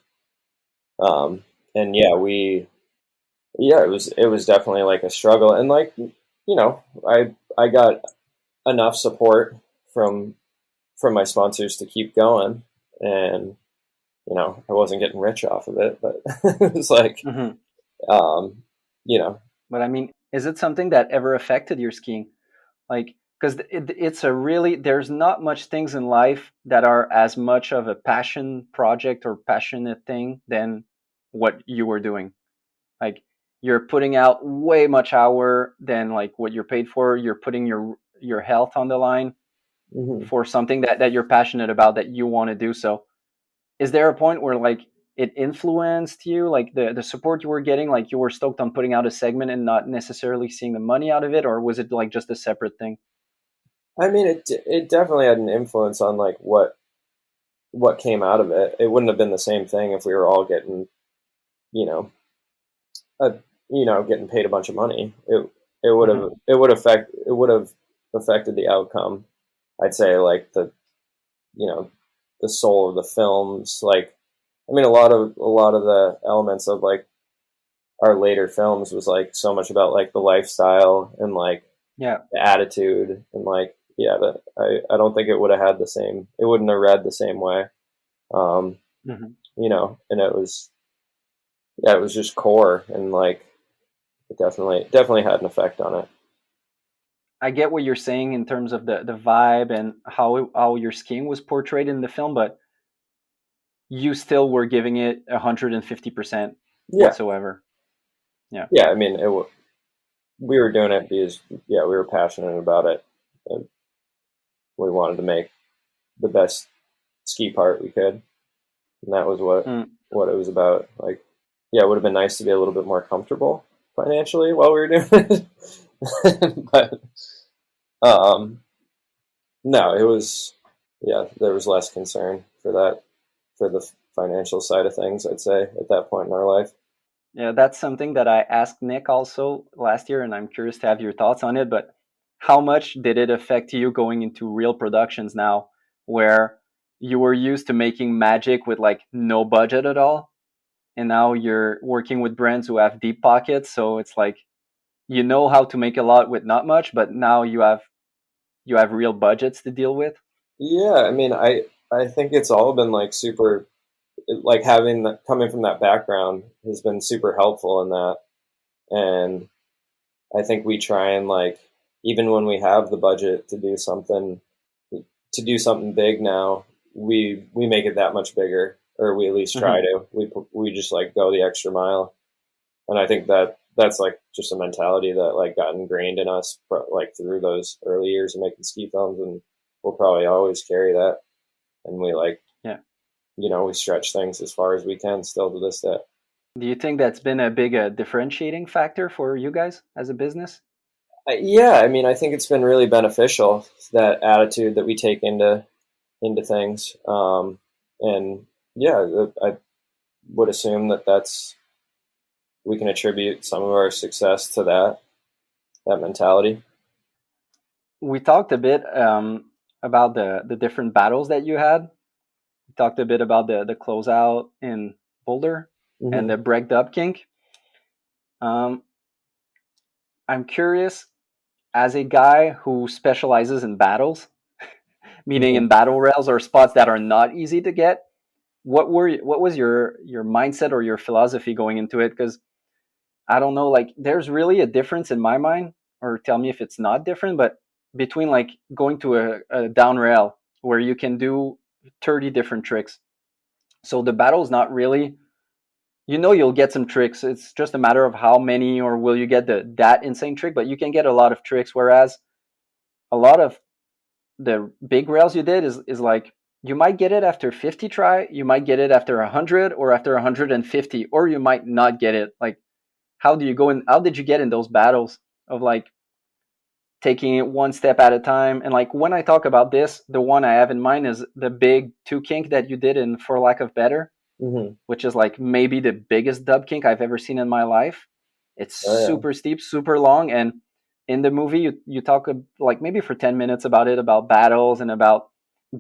Um, and yeah, it was definitely like a struggle, and like I got enough support from my sponsors to keep going, and I wasn't getting rich off of it, but it was like, Hmm. um, you know, But I mean, is it something that ever affected your skiing? Like, because it's a really, there's not much things in life that are as much of a passion project or passionate thing than what you were doing. Like, you're putting out way much hour than like what you're paid for. You're putting your health on the line mhm. for something that you're passionate about, that you want to do. So is there a point where like it influenced you, like the support you were getting, like you were stoked on putting out a segment and not necessarily seeing the money out of it, or was it like just a separate thing? I mean, it definitely had an influence on like what came out of it. It wouldn't have been the same thing if we were all getting, you know, a, getting paid a bunch of money. It would have Hmm. it would have affected the outcome. I'd say like you know the soul of the films. Like, I mean, a lot of the elements of like our later films was like so much about like the lifestyle and like Yeah. the attitude, and like yeah, that I don't think it would have had the same. It wouldn't have read the same way. Um, Hmm. and it was just core, and like it definitely had an effect on it. I get what you're saying in terms of the vibe and how your skiing was portrayed in the film, but you still were giving it 150% Yeah, whatsoever. Yeah. yeah. I mean, we were doing it because yeah, we were passionate about it, and we wanted to make the best ski part we could, and that was Mm. what it was about. Like, yeah, it would have been nice to be a little bit more comfortable financially while we were doing it, but um, no, it was yeah, there was less concern for that for the financial side of things. I'd say at that point in our life. Yeah, that's something that I asked Nick also last year, and I'm curious to have your thoughts on it. But how much did it affect you going into real productions now, where you were used to making magic with like no budget at all, and now you're working with brands who have deep pockets? So it's like you know how to make a lot with not much, but now you have real budgets to deal with. Yeah, I mean, I think it's all been like super, like having coming from that background has been super helpful in that, and I think we try and like even when we have the budget to do something big now, we make it that much bigger, or we at least try Hmm. to. We just like go the extra mile, and I think that's like just a mentality that like got ingrained in us like through those early years of making ski films, and we'll probably always carry that, and we like Yeah. we stretch things as far as we can still to this day. Do you think that's been a big differentiating factor for you guys as a business? Yeah, I mean, I think it's been really beneficial, that attitude that we take into things, and yeah, I would assume that's we can attribute some of our success to that mentality. We talked a bit about the different battles that you had. We talked a bit about the closeout in Boulder and Hmm. the breaked up kink. Um, I'm curious, as a guy who specializes in battles, meaning Hmm. in battle rails or spots that are not easy to get, what was your mindset or your philosophy going into it? Because I don't know, like there's really a difference in my mind, or tell me if it's not different, but between like going to a down rail where you can do 30 different tricks. So the battle is not really, you'll get some tricks. It's just a matter of how many, or will you get that insane trick, but you can get a lot of tricks. Whereas a lot of the big rails you did is like you might get it after 50 try, you might get it after 100 or after 150, or you might not get it. Like, how do you go in? How did you get in those battles of like taking it one step at a time? And like when I talk about this, the one I have in mind is the big two kink that you did in For Lack of Better, which is like maybe the biggest dub kink I've ever seen in my life. It's super steep, super long, and in the movie you talk like maybe for 10 minutes about it, about battles and about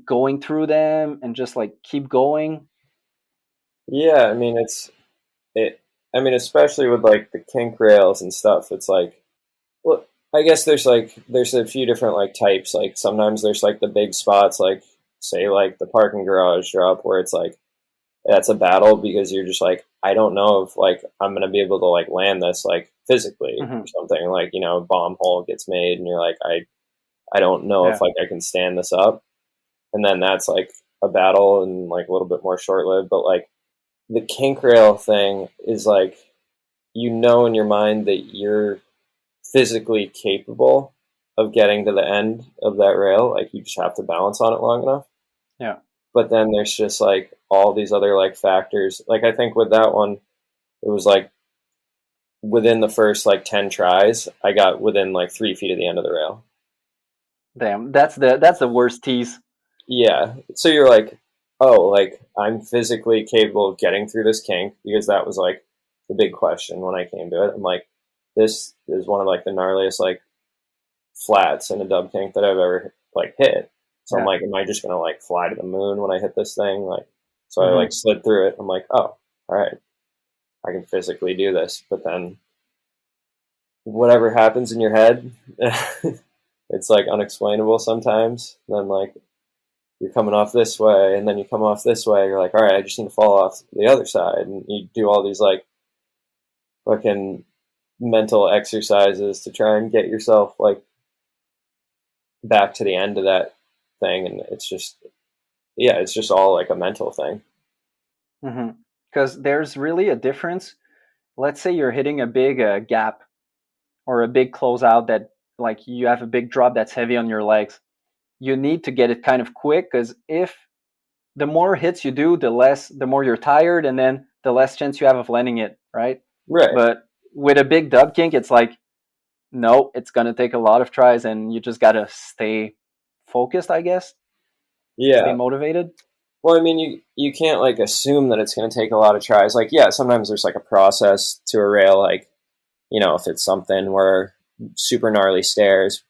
going through them and just like keep going. Yeah, I mean I mean, especially with like the kink rails and stuff, it's like, well, I guess there's a few different like types. Like sometimes there's like the big spots, like say like the parking garage drop, where it's like that's a battle because you're just like, I don't know if like I'm gonna be able to like land this like physically or something. Like, you know, a bomb hole gets made and you're like, I don't know if like I can stand this up. And then that's like a battle and like a little bit more short lived. But like the kink rail thing is like, you know, in your mind that you're physically capable of getting to the end of that rail. Like you just have to balance on it long enough. Yeah. But then there's just like all these other like factors. Like I think with that one, it was like within the first like 10 tries, I got within like 3 feet of the end of the rail. Damn, that's the worst tease. Yeah. So you're like, oh, like I'm physically capable of getting through this kink, because that was like the big question when I came to it. I'm like, this is one of like the gnarliest like flats in a dub kink that I've ever like hit. So I'm like, am I just gonna like fly to the moon when I hit this thing? Like, so I like slid through it. I'm like, oh, all right, I can physically do this. But then whatever happens in your head, it's like unexplainable sometimes. Then like you're coming off this way, and then you come off this way. You're like, all right, I just need to fall off the other side, and you do all these like fucking mental exercises to try and get yourself like back to the end of that thing. And it's just, yeah, it's just all like a mental thing. Because there's really a difference. Let's say you're hitting a big gap or a big closeout that like you have a big drop that's heavy on your legs. You need to get it kind of quick, because if the more hits you do, the more you're tired, and then the less chance you have of landing it, right? Right. But with a big dub kink, it's like, no, it's gonna take a lot of tries, and you just gotta stay focused, I guess. Yeah. Stay motivated. Well, I mean, you can't like assume that it's going to take a lot of tries. Like, yeah, sometimes there's like a process to a rail. Like, you know, if it's something where super gnarly stairs,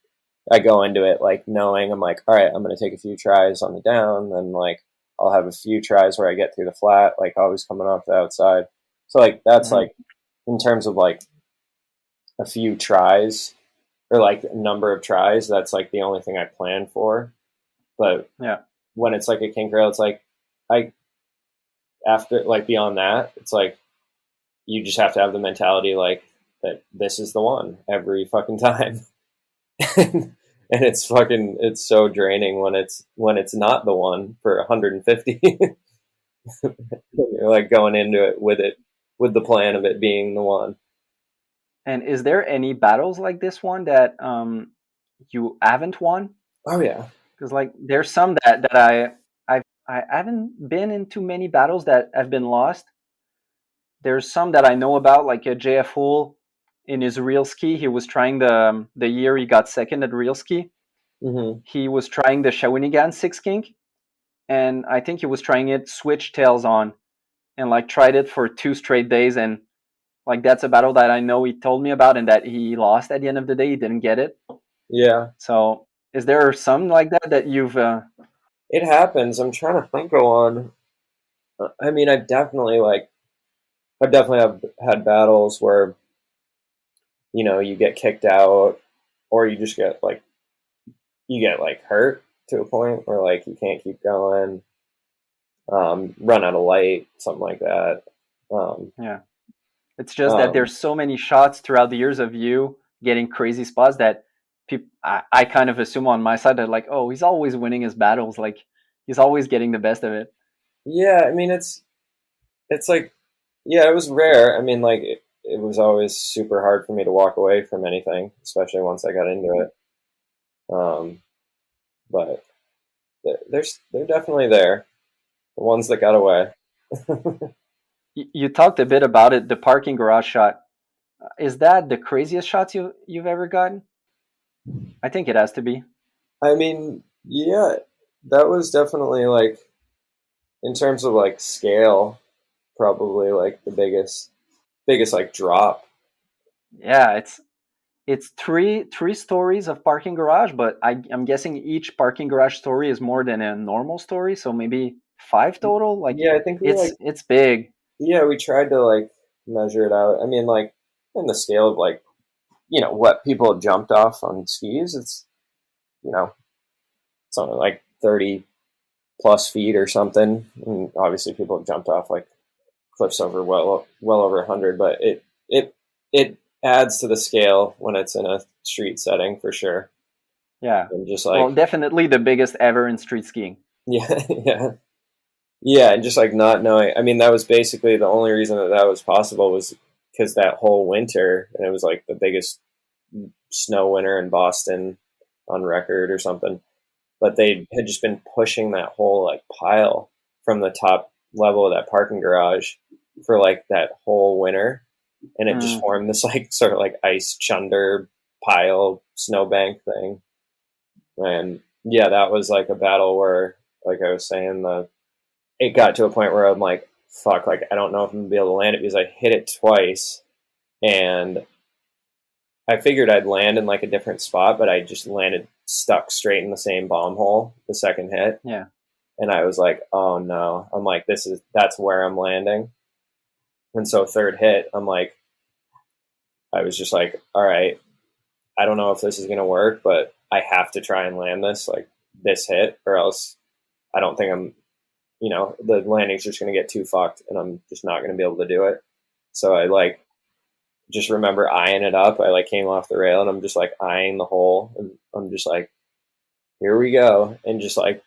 I go into it like knowing I'm like, all right, I'm going to take a few tries on the down, then like I'll have a few tries where I get through the flat, like always coming off the outside. So like that's like in terms of like a few tries or like a number of tries, that's like the only thing I plan for. But yeah, when it's like a kink rail, it's like after like beyond that, it's like you just have to have the mentality like that this is the one every fucking time. And it's so draining when it's not the one for 150. You're like going into it with the plan of it being the one. And is there any battles like this one that you haven't won? Oh yeah, because like there's some that I haven't been in too many battles that have been lost. There's some that I know about, like a JF Hull in his real ski. He was trying the year he got second at real ski. He was trying the Shawinigan six kink, and I think he was trying it switch tails on, and like tried it for 2 straight days, and like that's a battle that I know he told me about and that he lost at the end of the day. He didn't get it. Yeah. So is there some like that you've It happens. I'm trying to think of one. I mean, I've definitely have had battles where, you know, you get kicked out or you just get like hurt to a point where like you can't keep going, run out of light, something like that. yeah. It's just that there's so many shots throughout the years of you getting crazy spots that people, I kind of assume on my side that like, oh, he's always winning his battles. Like he's always getting the best of it. Yeah. I mean, it's like, yeah, it was rare. I mean, like it was always super hard for me to walk away from anything, especially once I got into it. But they're definitely there. The ones that got away. You talked a bit about it, the parking garage shot. Is that the craziest shots you've ever gotten? I think it has to be. I mean, yeah, that was definitely like in terms of like scale, probably like the biggest like drop. Yeah, it's three stories of parking garage, but I'm guessing each parking garage story is more than a normal story, so maybe five total. Like Yeah, I think it's big. yeah, we tried to like measure it out. I mean, like in the scale of like, what people have jumped off on skis, it's, something like 30 plus feet or something. And obviously people have jumped off like cliffs over well over 100, but it adds to the scale when it's in a street setting for sure. Yeah. And just Well, like, definitely the biggest ever in street skiing. yeah, yeah. Yeah, and just like not knowing. I mean, that was basically the only reason that was possible was because that whole winter, and it was like the biggest snow winter in Boston on record or something. But they had just been pushing that whole like pile from the top level of that parking garage for like that whole winter, and it just formed this like sort of like ice chunder pile snowbank thing. And yeah, that was like a battle where, like I was saying, it got to a point where I'm like, fuck, like I don't know if I'm gonna be able to land it because I hit it twice, and I figured I'd land in like a different spot, but I just landed stuck straight in the same bomb hole the second hit. Yeah. And I was like, oh no. I'm like, that's where I'm landing. And so third hit, I was just like, all right, I don't know if this is gonna work, but I have to try and land this hit, or else I don't think the landing's just gonna get too fucked and I'm just not gonna be able to do it. So I like just remember eyeing it up. I like came off the rail and I'm just like eyeing the hole, and I'm just like, here we go, and just like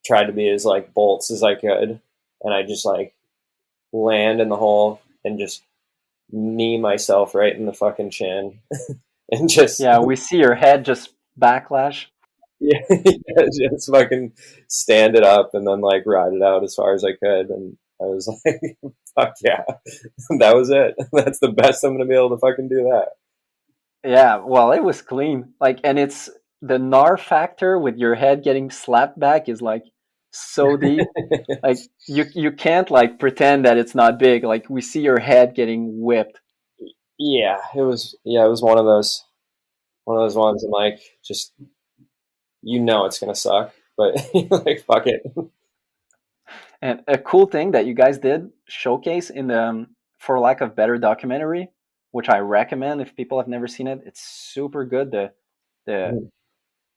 tried to be as like bolts as I could, and I just like land in the hole and just knee myself right in the fucking chin, and just Yeah, we see your head just backlash. yeah, just fucking stand it up and then like ride it out as far as I could, and I was like, fuck yeah, that was it. That's the best I'm gonna be able to fucking do that. Yeah, well, it was clean. Like, and it's the gnar factor with your head getting slapped back is like so deep. Like you can't like pretend that it's not big. Like we see your head getting whipped. It was one of those ones, and like just it's gonna suck, but like fuck it. And a cool thing that you guys did showcase in the For Lack of Better documentary, which I recommend if people have never seen it. It's super good. The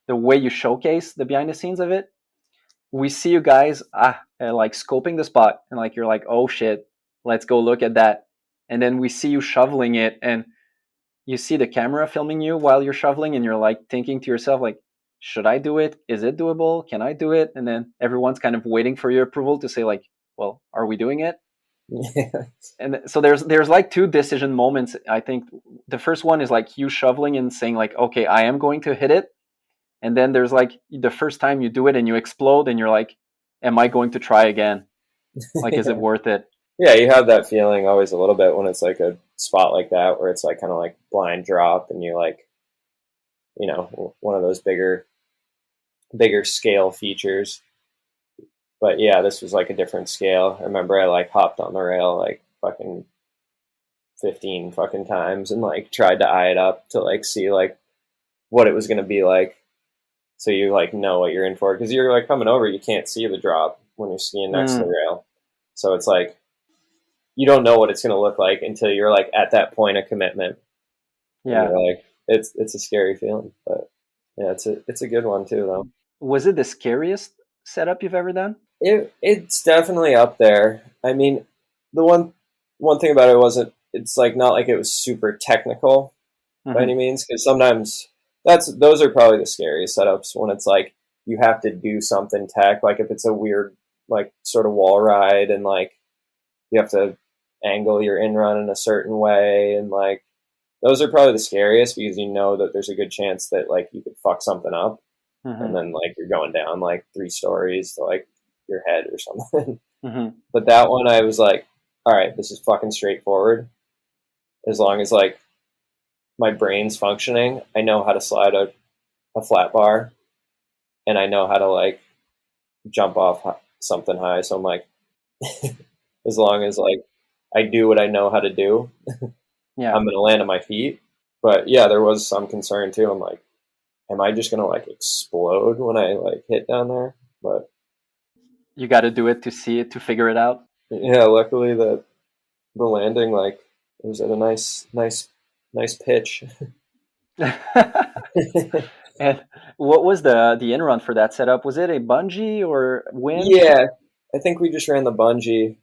the way you showcase the behind the scenes of it. We see you guys like scoping the spot, and like you're like, oh shit, let's go look at that. And then we see you shoveling it, and you see the camera filming you while you're shoveling, and you're like thinking to yourself like, should I do it? Is it doable? Can I do it? And then everyone's kind of waiting for your approval to say like, well, are we doing it? Yeah. And so there's like two decision moments. I think the first one is like you shoveling and saying like, okay, I am going to hit it. And then there's like the first time you do it and you explode and you're like, am I going to try again? Like, is it worth it? Yeah, you have that feeling always a little bit when it's like a spot like that where it's like kind of like blind drop, and you like, one of those bigger scale features. But yeah, this was like a different scale. I remember I like hopped on the rail like fucking 15 fucking times and like tried to eye it up to like see like what it was going to be like. So you like know what you're in for, because you're like coming over, you can't see the drop when you're skiing next to the rail. So it's like, you don't know what it's going to look like until you're like at that point of commitment. Yeah. Like, it's a scary feeling, but yeah, it's a good one too, though. Was it the scariest setup you've ever done? It's definitely up there. I mean, the one thing about it's like not like it was super technical by any means, because sometimes those are probably the scariest setups, when it's like you have to do something tech, like if it's a weird like sort of wall ride and like you have to angle your in run in a certain way, and like, those are probably the scariest because you know that there's a good chance that like you could fuck something up. and then like you're going down like 3 stories to like your head or something. Mm-hmm. But that one, I was like, all right, this is fucking straightforward. As long as like my brain's functioning, I know how to slide a flat bar, and I know how to like jump off something high. So I'm like, as long as like I do what I know how to do, Yeah. I'm gonna land on my feet. But yeah, there was some concern too. I'm like, am I just gonna like explode when I like hit down there? But You got to do it to see it, to figure it out. yeah, luckily the landing like it was at a nice pitch. And what was the in run for that setup? Was it a bungee or winch? Yeah, I think we just ran the bungee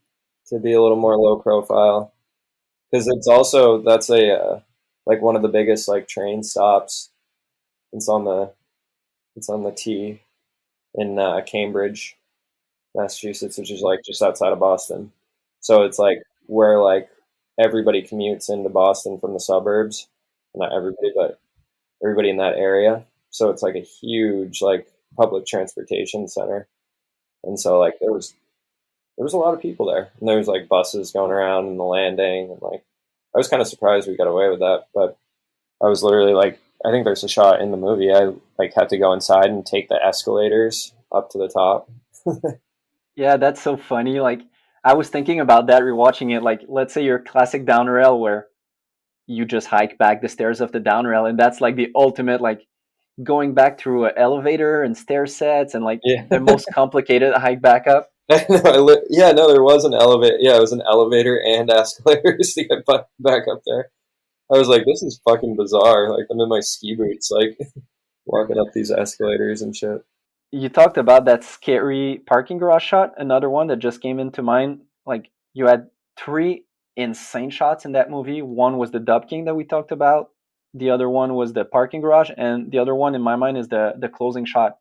to be a little more low profile because it's also that's a like one of the biggest like train stops. It's on the T in Cambridge, Massachusetts, which is like just outside of Boston. So it's like where like everybody commutes into Boston from the suburbs. Not everybody, but everybody in that area. So it's like a huge like public transportation center. And so like there was a lot of people there. And there was like buses going around in the landing, and like I was kind of surprised we got away with that, but I was literally like, I think there's a shot in the movie. I like had to go inside and take the escalators up to the top. Yeah, that's so funny. Like I was thinking about that rewatching it. Like let's say your classic down rail where you just hike back the stairs of the down rail, and that's like the ultimate like going back through an elevator and stair sets and like Yeah. the most complicated hike back up. Yeah, no, there was an elevator. Yeah, it was an elevator and escalators to get back up there. I was like, this is fucking bizarre. Like, I'm in my ski boots, like, walking up these escalators and shit. You talked about that scary parking garage shot. Another one that just came into mind. Like you had three insane shots in that movie. One was the Dub King that we talked about. The other one was the parking garage, and the other one in my mind is the closing shot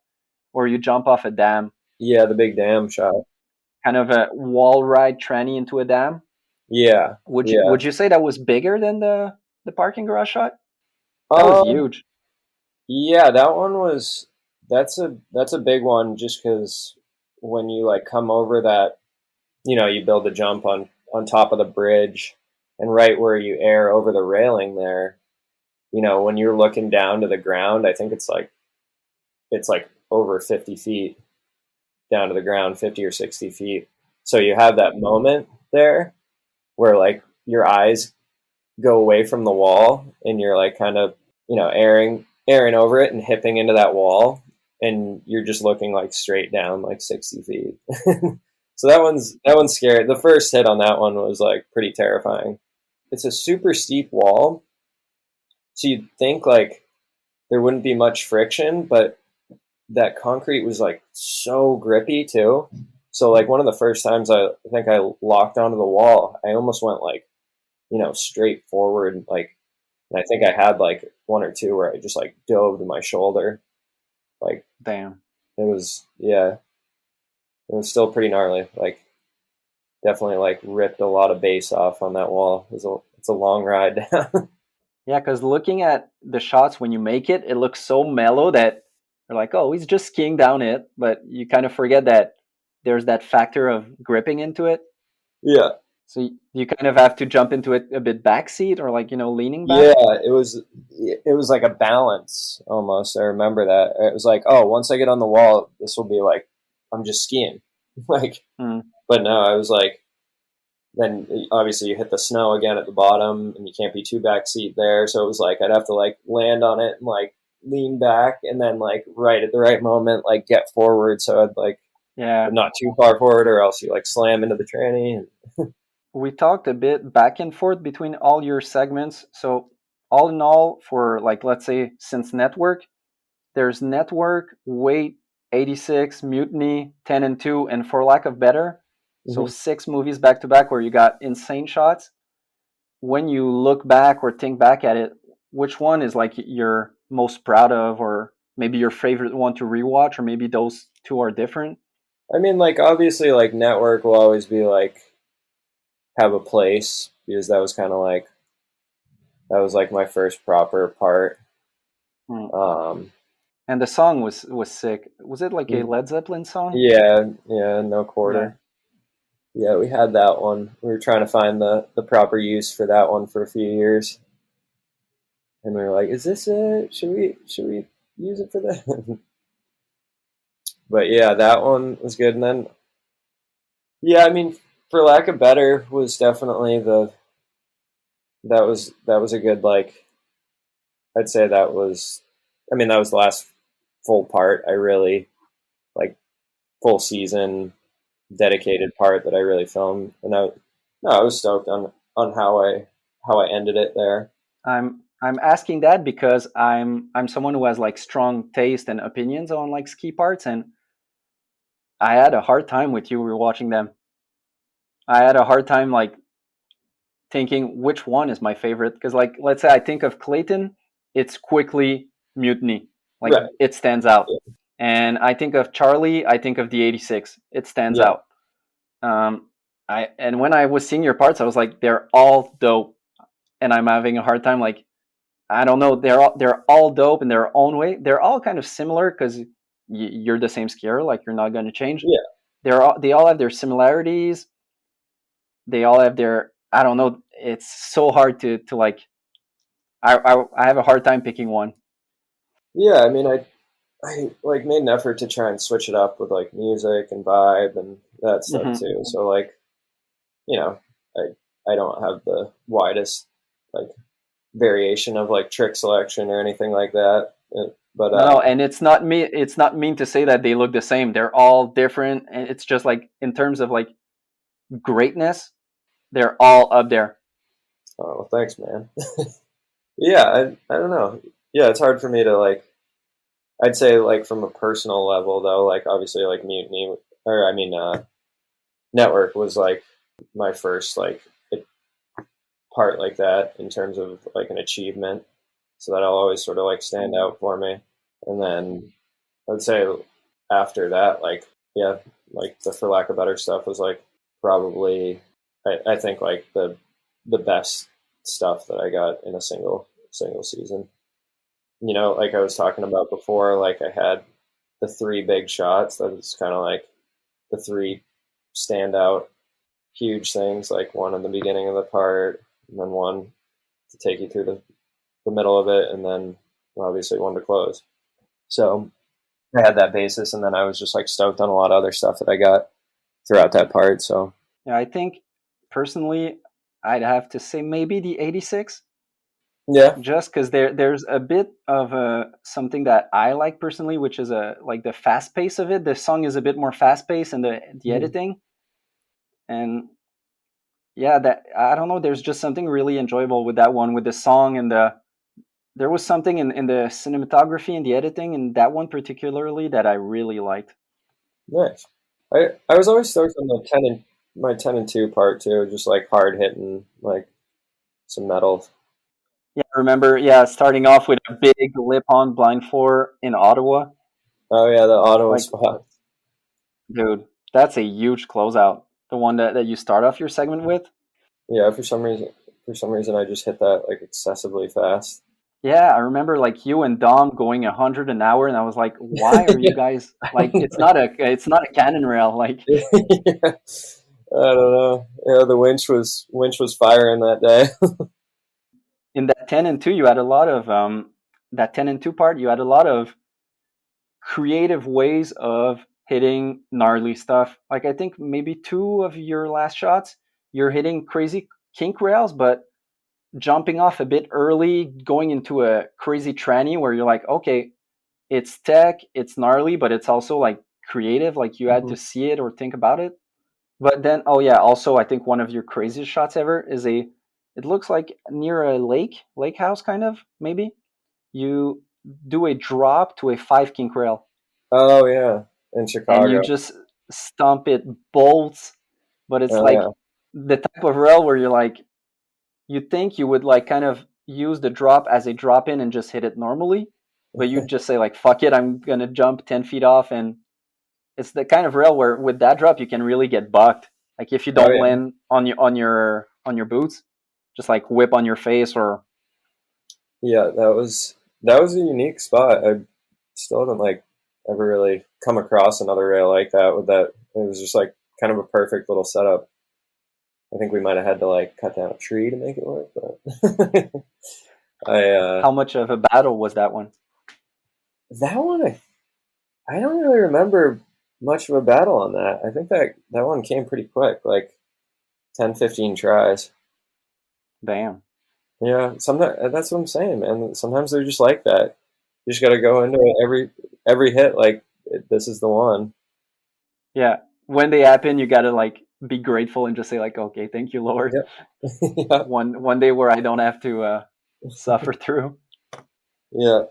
where you jump off a dam, Yeah, the big dam shot. kind of a wall ride tranny into a dam. Yeah, Would you yeah. would you say that was bigger than the parking garage shot? That was Um, huge. yeah, that one was. That's a big one, just because when you like come over that, you build a jump on top of the bridge, and right where you air over the railing there, when you're looking down to the ground, I think it's like over 50 feet down to the ground, 50 or 60 feet. So you have that moment there where like your eyes go away from the wall and you're like kind of, airing over it and hipping into that wall, and you're just looking like straight down like 60 feet. So that one's scary. The first hit on that one was like pretty terrifying. It's a super steep wall. So you'd think like there wouldn't be much friction, but that concrete was like so grippy too. So like one of the first times I think I locked onto the wall, I almost went like, straight forward. Like, and I think I had like one or two where I just like dove to my shoulder. Like Damn. yeah, it was still pretty gnarly. Like definitely like ripped a lot of base off on that wall. It's a long ride down. Yeah, because looking at the shots when you make it, it looks so mellow that you're like, oh, he's just skiing down it. But you kind of forget that there's that factor of gripping into it. Yeah. So you kind of have to jump into it a bit backseat or like, leaning back. Yeah, it was like a balance almost. I remember that. It was like, oh, once I get on the wall, this will be like I'm just skiing. Like, but no, I was like, then obviously you hit the snow again at the bottom, and you can't be too backseat there. So it was like I'd have to like land on it and like lean back, and then like right at the right moment like get forward. So I'd like not too far forward, or else you like slam into the tranny. We talked a bit back and forth between all your segments. So all in all, for like, let's say since Network, there's Network, Wait, 86, Mutiny, 10 and 2, and For Lack of Better. So 6 movies back to back where you got insane shots. When you look back or think back at it, which one is like you're most proud of, or maybe your favorite one to rewatch, or maybe those two are different? I mean, like obviously, like Network will always be like have a place, because that was kind of like my first proper part. And the song was sick. Was it like a Led Zeppelin song? Yeah, no quarter. Yeah, we had that one. We were trying to find the proper use for that one for a few years, and we were like, "Is this it? Should we use it for that?" But yeah, that one was good. And then, yeah, I mean, for lack of better, was definitely that was a good, like, I'd say that was, I mean, that was the last full part. I really like full season dedicated part that I really filmed, and I was stoked on how I ended it there. I'm asking that because I'm someone who has like strong taste and opinions on like ski parts, and I had a hard time with you rewatching them. I had a hard time like thinking which one is my favorite because like let's say I think of Clayton, it's quickly Mutiny, like Right. it stands out. And I think of Charlie, I think of the 86. It stands Yeah. out. And when I was seeing your parts, I was like, they're all dope, and I'm having a hard time. Like, I don't know, they're all dope in their own way. They're all kind of similar because you're the same skier. Like, you're not going to change. Yeah. They all have their similarities. They all have their, I don't know. It's so hard to like. I have a hard time picking one. Yeah, I mean, I like made an effort to try and switch it up with like music and vibe and that stuff too. So like, you know, I don't have the widest like variation of like trick selection or anything like that. But No, and it's not me. It's not mean to say that they look the same. They're all different, and it's just like in terms of like greatness, they're all up there. oh, well, thanks, man. Yeah, I don't know. Yeah, it's hard for me to like. I'd say like from a personal level though, like obviously like Mutiny or I mean Network was like my first like part like that in terms of like an achievement. So that'll always sort of like stand out for me. And then I'd say after that, like yeah, like the for lack of better stuff was like probably I think like the best stuff that I got in a single season. You know, like I was talking about before, like I had the three big shots. That was kind of like the three standout huge things, like one in the beginning of the part, and then one to take you through the middle of it, and then obviously one to close. So I had that basis, and then I was just like stoked on a lot of other stuff that I got throughout that part. So yeah, I think personally, I'd have to say maybe the 86. yeah, Just because there's a bit of something that I like personally, which is like the fast pace of it. The song is a bit more fast paced, and the editing, and yeah, that I don't know. There's just something really enjoyable with that one, with the song and there was something in the cinematography and the editing in that one particularly that I really liked. nice. I was always stoked on the 10 and 2 part too, just like hard hitting, like some metal. Yeah, I remember. Yeah, starting off with a big lip on blind floor in Ottawa. Oh yeah, the Ottawa Like, spot. dude, that's a huge closeout. The one that you start off your segment with. Yeah, for some reason, I just hit that like excessively fast. Yeah, I remember like you and Dom going 100 an hour, and I was like, "Why are you guys like? It's not a cannon rail." Like Yeah. I don't know. Yeah, the winch was firing that day. in that 10 and 2, you had a lot of that 10 and 2 part. You had a lot of creative ways of hitting gnarly stuff. Like I think maybe two of your last shots, you're hitting crazy kink rails, but jumping off a bit early, going into a crazy tranny where you're like, okay, it's tech, it's gnarly, but it's also like creative. Like you had to see it or think about it. But then, oh yeah, also I think one of your craziest shots ever is it looks like near a lake house kind of maybe. You do a drop to a 5 kink rail Oh yeah, in and you Chicago. just stomp it bolts, but it's Oh like yeah. the type of rail where you're like, you think you would like kind of use the drop as a drop in and just hit it normally, but you just say like, fuck it, I'm gonna jump 10 feet off. And it's the kind of rail where with that drop you can really get bucked. Like if you Oh don't yeah. land on your boots, just like whip on your face or Yeah, that was a unique spot. still haven't like ever really come across another rail like that. With that, it was just like kind of a perfect little setup. I think we might have had to like cut down a tree to make it work, but How much of a battle was that one? that one I don't really remember much of a battle on that. I think that one came pretty quick, like 10, 15 tries. Damn. Yeah, sometimes that's what I'm saying, man. Sometimes they're just like that. You just got to go into it every hit like this is the one. Yeah. When they happen, you gotta like be grateful and just say like, okay, thank you, Lord. Yep. Yeah. One day where I don't have to suffer through. Yeah.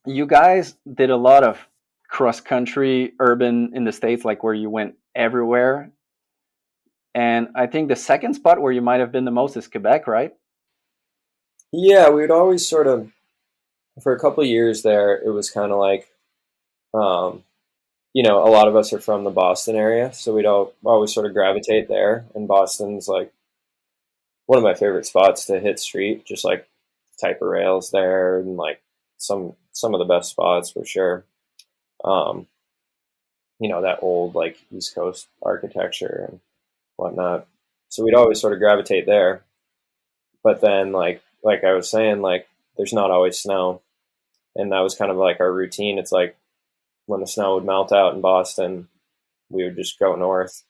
You guys did a lot of cross country, urban in the States, like where you went everywhere. And I think the second spot where you might have been the most is Quebec, right? Yeah, we'd always sort of, for a couple of years there, it was kind of like, a lot of us are from the Boston area, so we'd always sort of gravitate there. And Boston's like one of my favorite spots to hit street, just like type of rails there, and like some of the best spots for sure. That old like East Coast architecture and whatnot. So we'd always sort of gravitate there. But then like I was saying, like there's not always snow. And that was kind of like our routine. It's like when the snow would melt out in Boston, we would just go north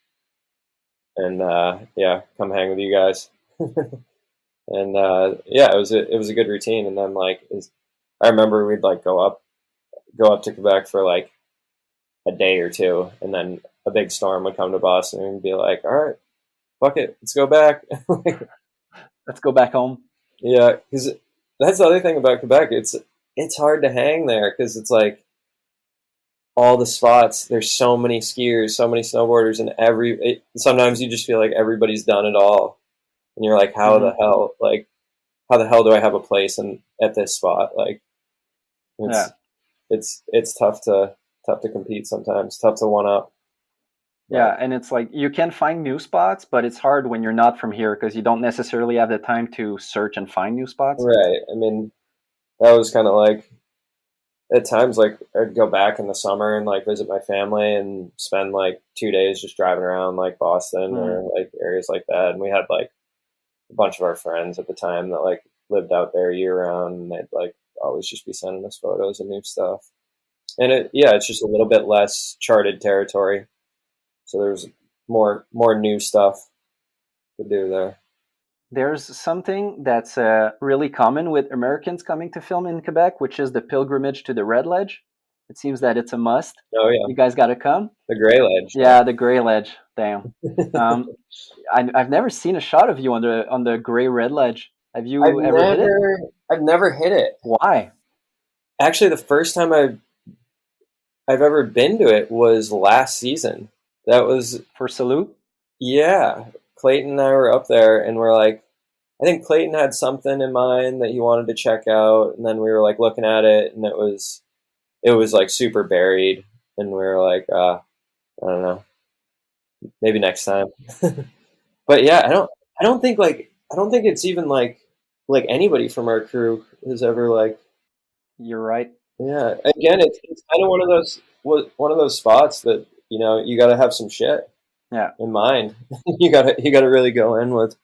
and come hang with you guys. And it was a good routine. And then like I remember we'd like go up to Quebec for like a day or two, and then a big storm would come to Boston and be like, all right, fuck it, let's go back. Let's go back home. Yeah, because that's the other thing about Quebec. It's hard to hang there because it's like all the spots. There's so many skiers, so many snowboarders, and sometimes you just feel like everybody's done it all, and you're like, how the hell do I have a place at this spot? Like, it's tough to compete sometimes, tough to one up. Yeah, and it's like you can find new spots, but it's hard when you're not from here because you don't necessarily have the time to search and find new spots. Right. I mean, that was kind of like at times like I'd go back in the summer and like visit my family and spend like 2 days just driving around like Boston or like areas like that. And we had like a bunch of our friends at the time that like lived out there year round, and they'd like always just be sending us photos and new stuff. And it's just a little bit less charted territory. So there's more new stuff to do there. There's something that's really common with Americans coming to film in Quebec, which is the pilgrimage to the Red Ledge. It seems that it's a must. Oh yeah, you guys got to come. The Gray Ledge. Yeah, the Gray Ledge. Damn. I've never seen a shot of you on the Gray Red Ledge. Have you ever hit it? I've never hit it. Why? Actually, the first time I've ever been to it was last season. That was for Salute. Yeah, Clayton and I were up there, and we're like, I think Clayton had something in mind that he wanted to check out, and then we were like looking at it, and it was like super buried, and we were like, I don't know, maybe next time. But yeah, I don't think it's even like anybody from our crew has ever like. You're right. Yeah, again, it's kind of one of those spots that you got to have some shit. Yeah. In mind. you gotta really go in with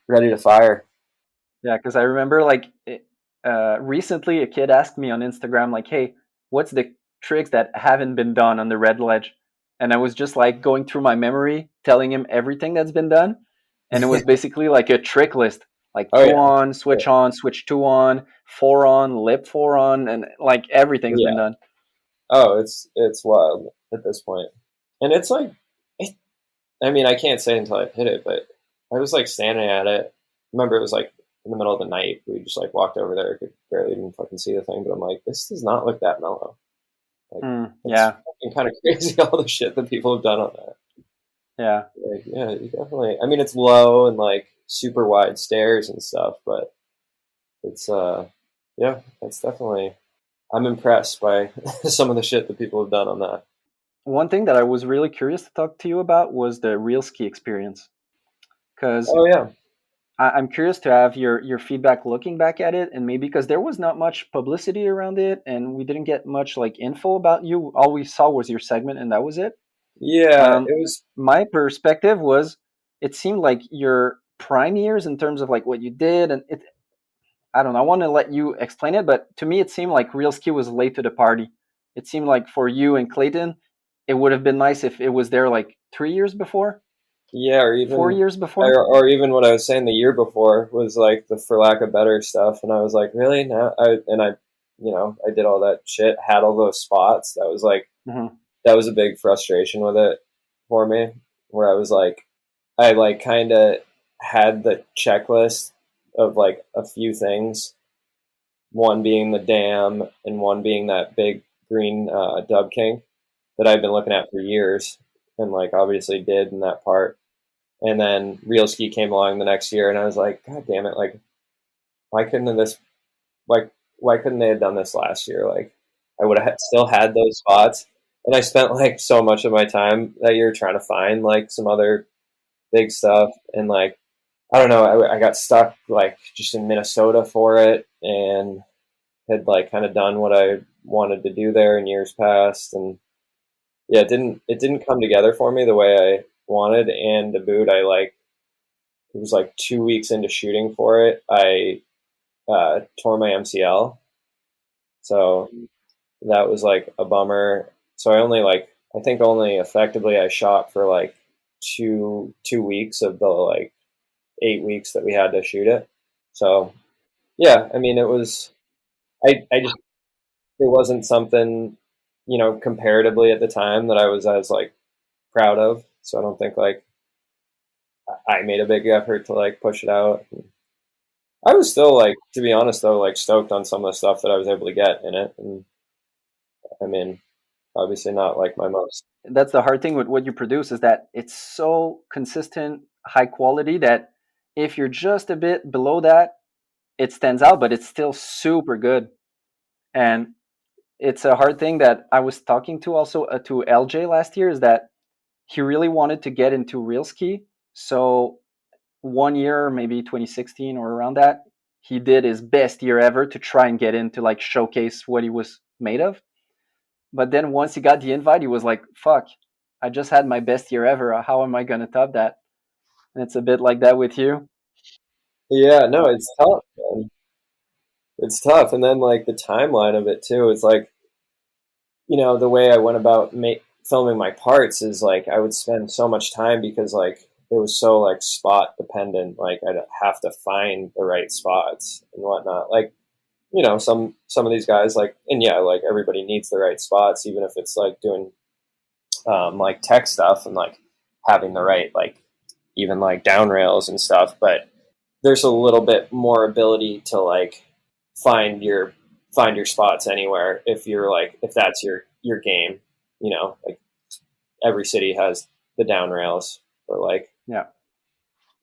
ready to fire. Yeah, because I remember like recently a kid asked me on Instagram like, hey, what's the tricks that haven't been done on the Red Ledge? And I was just like going through my memory, telling him everything that's been done. And it was basically like a trick list, like on, switch on, switch 2 on, 4 on, lip 4 on, and like everything's been done. Oh, it's wild at this point. And it's like, I mean, I can't say until I hit it, but I was like standing at it. Remember, it was like in the middle of the night. We just like walked over there, could barely even fucking see the thing. But I'm like, this does not look that mellow. Like, it's kind of crazy all the shit that people have done on that. Yeah. Like, yeah, you definitely. I mean, it's low and like super wide stairs and stuff, but it's it's definitely. I'm impressed by some of the shit that people have done on that. One thing that I was really curious to talk to you about was the real ski experience. Because I'm curious to have your feedback looking back at it, and maybe because there was not much publicity around it, and we didn't get much like info about you. All we saw was your segment, and that was it. Yeah, Um, it was. my perspective was, it seemed like your prime years in terms of like what you did, and it. I don't know. I want to let you explain it, but to me, it seemed like Real Ski was late to the party. It seemed like for you and Clayton, it would have been nice if it was there like 3 years before, Yeah, or 4 years before. or even what I was saying the year before was like the for lack of better stuff, and I was like, really? No, I did all that shit, had all those spots. That was like Hmm. that was a big frustration with it for me, where I was like, I like kind of had the checklist of like a few things, one being the dam and one being that big green dub kink that I've been looking at for years, and like obviously did in that part. And then Real Ski came along the next year, and I was like, God damn it! Like, why couldn't this? Like, why couldn't they have done this last year? Like, I would have still had those spots. And I spent like so much of my time that year trying to find like some other big stuff. And like, I don't know, I got stuck like just in Minnesota for it, and had like kind of done what I wanted to do there in years past. And yeah, it didn't come together for me the way I wanted. And to boot, I like it was like 2 weeks into shooting for it, I tore my MCL. So that was like a bummer. So I think only effectively I shot for like two weeks of the like 8 weeks that we had to shoot it. So yeah, I mean it was I just it wasn't something, comparatively at the time that I was as like proud of. So I don't think like I made a big effort to like push it out. I was still like, to be honest though, like stoked on some of the stuff that I was able to get in it. And I mean, obviously not like my most. That's the hard thing with what you produce, is that it's so consistent, high quality, that if you're just a bit below that, it stands out, but it's still super good. And it's a hard thing that I was talking to also to LJ last year, is that he really wanted to get into real ski. So one year, maybe 2016 or around that, he did his best year ever to try and get into like showcase what he was made of. But then once he got the invite, he was like, fuck, I just had my best year ever. How am I going to top that? And it's a bit like that with you. Yeah, no, it's tough, man. It's tough. And then like the timeline of it too is like, the way I went about filming my parts is like I would spend so much time because like it was so like spot dependent. Like I'd have to find the right spots and whatnot. Like, some of these guys like, and yeah, like everybody needs the right spots, even if it's like doing like tech stuff and like having the right like even like down rails and stuff. But there's a little bit more ability to like find your spots anywhere if that's your game. Like every city has the down rails or like Yeah.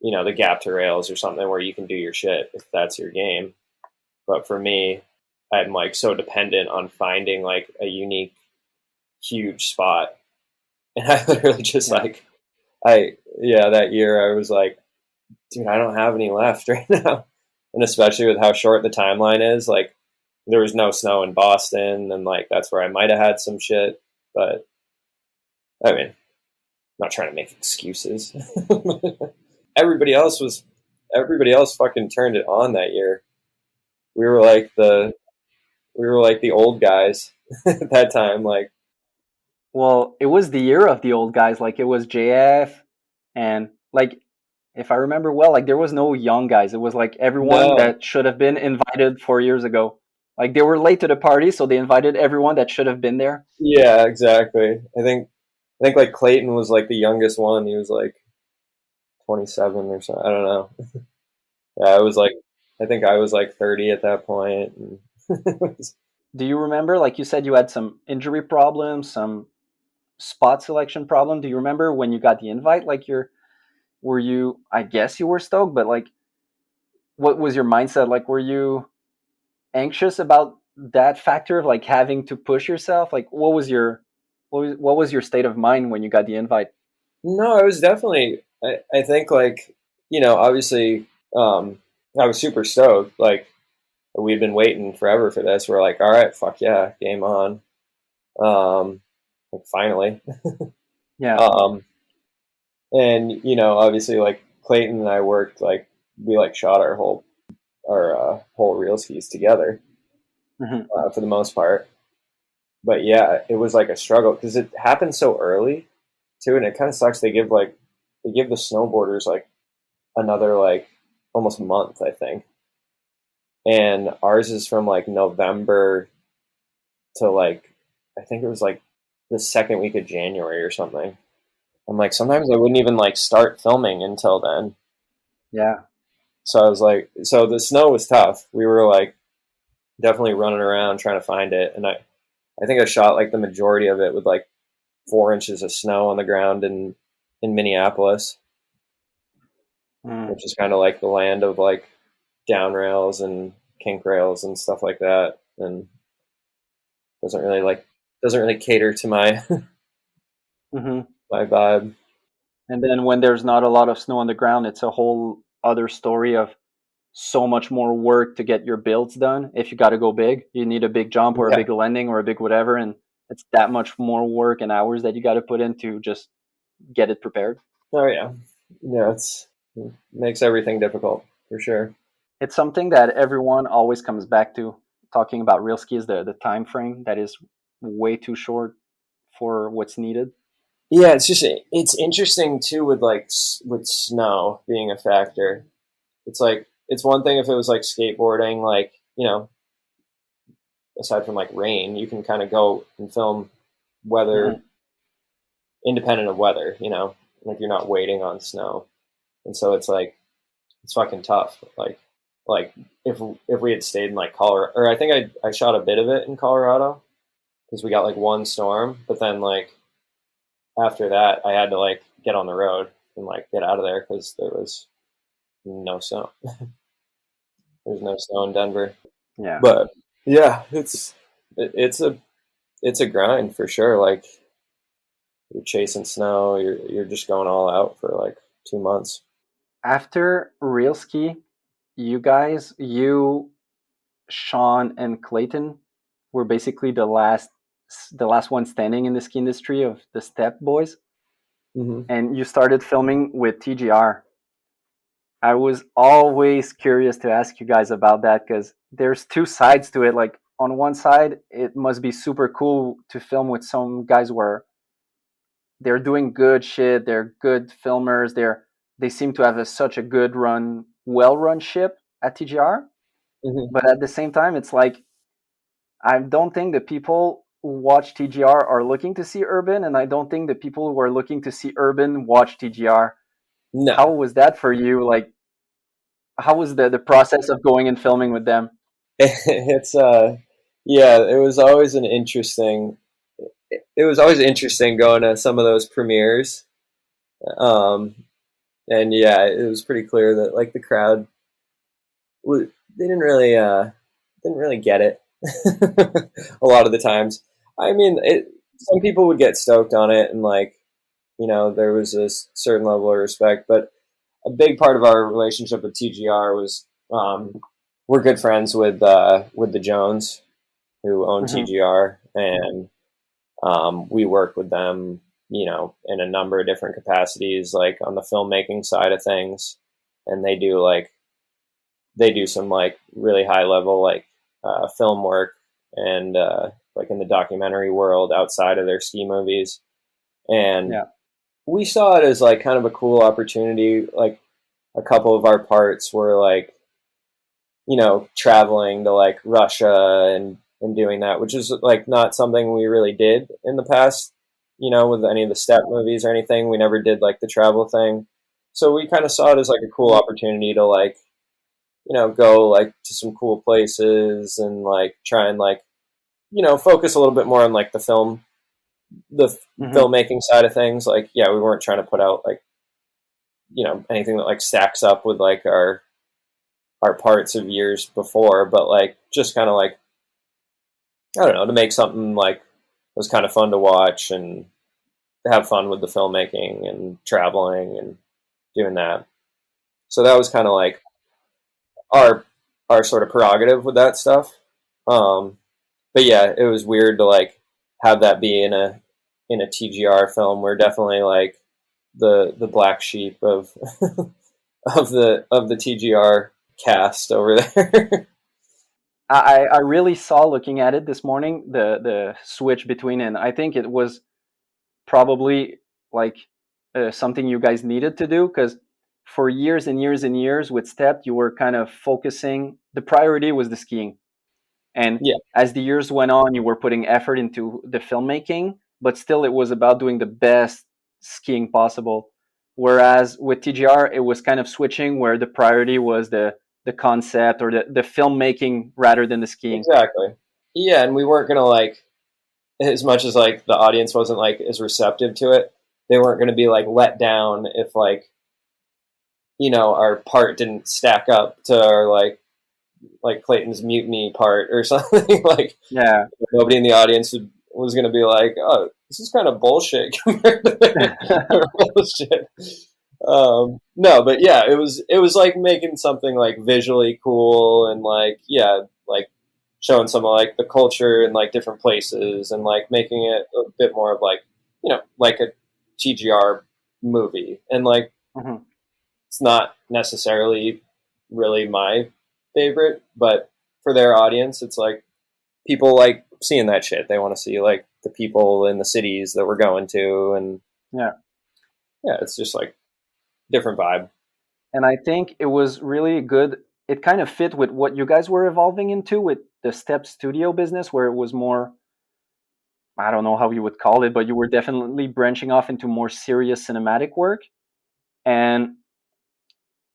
the gap to rails or something where you can do your shit if that's your game. But for me, I'm like so dependent on finding like a unique, huge spot. And I literally just Yeah. that year I was like, dude, I don't have any left right now. And especially with how short the timeline is, like there was no snow in Boston, and like that's where I might have had some shit. But I mean, I'm not trying to make excuses. Everybody else fucking turned it on that year. We were like the old guys at that time. Like, Well, it was the year of the old guys. Like it was JF, and like if I remember well, like there was no young guys. It was like everyone no, that should have been invited 4 years ago. Like they were late to the party, so they invited everyone that should have been there. yeah, exactly. I think like Clayton was like the youngest one. He was like 27 or something. I don't know. Yeah, I think I was like 30 at that point. And Do you remember? Like you said, you had some injury problems, some spot selection problem. Do you remember when you got the invite? Like were you? I guess you were stoked, but like, what was your mindset? Like, were you anxious about that factor of like having to push yourself? Like, what was your state of mind when you got the invite? no, it was definitely. I think like obviously I was super stoked. Like, we'd been waiting forever for this. We're like, all right, fuck yeah, game on. Like, finally. Yeah. And obviously, like, Clayton and I worked, like, we like shot our whole reel skis together for the most part. But yeah, it was like a struggle because it happened so early too, and it kind of sucks. They give the snowboarders like another like almost month, I think, and ours is from like November to like I think it was like the second week of January or something. I'm like, sometimes I wouldn't even like start filming until then. Yeah. So I was like, so the snow was tough. We were like definitely running around trying to find it, and I think I shot like the majority of it with like 4 inches of snow on the ground in Minneapolis, which is kind of like the land of like down rails and kink rails and stuff like that, and doesn't really cater to my my vibe. And then when there's not a lot of snow on the ground, it's a whole other story of so much more work to get your builds done. If you got to go big, you need a big jump or a big landing or a big whatever, and it's that much more work and hours that you got to put in to just get it prepared. Oh yeah, it makes everything difficult for sure. It's something that everyone always comes back to talking about real ski is the time frame that is way too short for what's needed. Yeah, it's interesting too with with snow being a factor. It's like it's one thing if it was like skateboarding, like aside from like rain, you can kind of go and film weather independent of weather. Like you're not waiting on snow, and so it's like it's fucking tough. Like if we had stayed in like Colorado, or I think I shot a bit of it in Colorado because we got like one storm, but then like after that I had to like get on the road and like get out of there because there was no snow. There's no snow in Denver. Yeah, but yeah, it's a grind for sure. Like you're chasing snow, you're just going all out for like 2 months. after real ski, you, Sean, and Clayton were basically the last one standing in the ski industry of the Stept boys. And you started filming with TGR. I was always curious to ask you guys about that because there's two sides to it. Like on one side, it must be super cool to film with some guys where they're doing good shit, they're good filmers, they seem to have such a good run, well run ship at TGR. But at the same time, it's like I don't think the people who watch TGR are looking to see urban, and I don't think the people who are looking to see urban watch TGR. No. How was that for you? Like, how was the process of going and filming with them? It's yeah, it was always interesting going to some of those premieres. And yeah, it was pretty clear that like the crowd they didn't really get it a lot of the times. I mean, some people would get stoked on it and like there was a certain level of respect, but a big part of our relationship with TGR was we're good friends with the Jones who own TGR, and we work with them in a number of different capacities, like on the filmmaking side of things, and they do some like really high level like film work and like in the documentary world outside of their ski movies. And we saw it as like kind of a cool opportunity. Like a couple of our parts were like traveling to like Russia and doing that, which is like not something we really did in the past, with any of the Stept movies or anything. We never did like the travel thing. So we kind of saw it as like a cool opportunity to like, go like to some cool places and like try and like, focus a little bit more on like the filmmaking side of things. Like, yeah, we weren't trying to put out like, anything that like stacks up with like our parts of years before, but like just kind of like, I don't know, to make something like was kind of fun to watch and have fun with the filmmaking and traveling and doing that. So that was kind of like our sort of prerogative with that stuff. But yeah, it was weird to like have that be in a TGR film. We're definitely like the black sheep of of the TGR cast over there. I really saw, looking at it this morning, the switch between, and I think it was probably like something you guys needed to do, because for years and years and years with Stept, you were kind of focusing. The priority was the skiing, and Yeah. as the years went on, you were putting effort into the filmmaking, but still, it was about doing the best skiing possible. Whereas with TGR, it was kind of switching, where the priority was the concept or the filmmaking rather than the skiing. Exactly. Yeah, and we weren't gonna like, as much as like the audience wasn't like as receptive to it, they weren't gonna be like let down if like, you know, our part didn't stack up to our like Clayton's mutiny part or something. Like, Yeah. nobody in the audience was gonna be like, oh, this is kind of bullshit compared to their bullshit. No, but yeah, it was like making something like visually cool and like, yeah, like showing some of like the culture in like different places and like making it a bit more of like, you know, like a TGR movie. And like, Mhm. it's not necessarily really my favorite, but for their audience, it's like people like seeing that shit. They want to see like the people in the cities that we're going to, and Yeah. yeah, it's just like different vibe. And I think it was really good. It kind of fit with what you guys were evolving into with the Step Studio business, where it was more, I don't know how you would call it, but you were definitely branching off into more serious cinematic work. And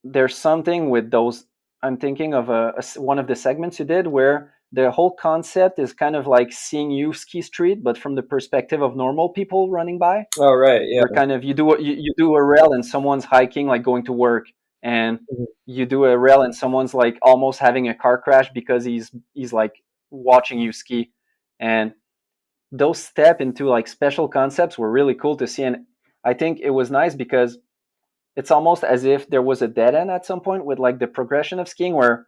there's something with those. I'm thinking of one of the segments you did where the whole concept is kind of like seeing you ski street, but from the perspective of normal people running by. Oh right, yeah. Where kind of you do a rail and someone's hiking, like going to work, and you do a rail and someone's like almost having a car crash because he's like watching you ski. And those step into like special concepts were really cool to see. And I think it was nice because it's almost as if there was a dead end at some point with like the progression of skiing, where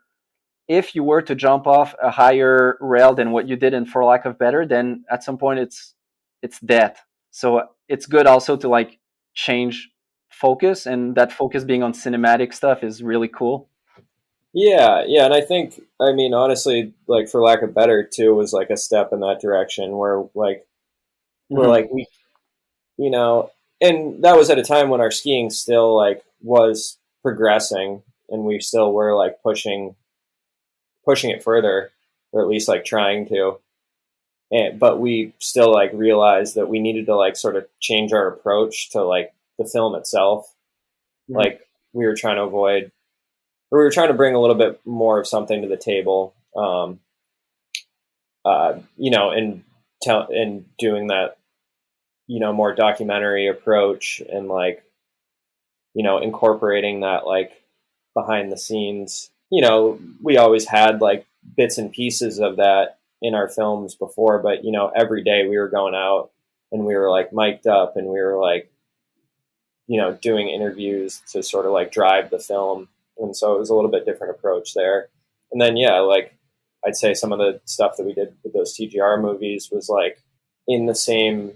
if you were to jump off a higher rail than what you did in For Lack of Better, then at some point it's death. So it's good also to like change focus, and that focus being on cinematic stuff is really cool. Yeah, yeah, and I think, I mean, honestly, like for lack of better, too, was like a step in that direction where like we're Mm-hmm. like we, you know, and that was at a time when our skiing still like was progressing, and we still were like pushing it further, or at least like trying to. And but we still like realized that we needed to like sort of change our approach to like the film itself. Mm-hmm. Like we were trying to avoid, or we were trying to bring a little bit more of something to the table. You know, and doing that, you know, more documentary approach, and like, you know, incorporating that like behind the scenes. You know, we always had like bits and pieces of that in our films before, but you know, every day we were going out and we were like mic'd up and we were like, you know, doing interviews to sort of like drive the film. And so it was a little bit different approach there. And then, yeah, like I'd say some of the stuff that we did with those TGR movies was like in the same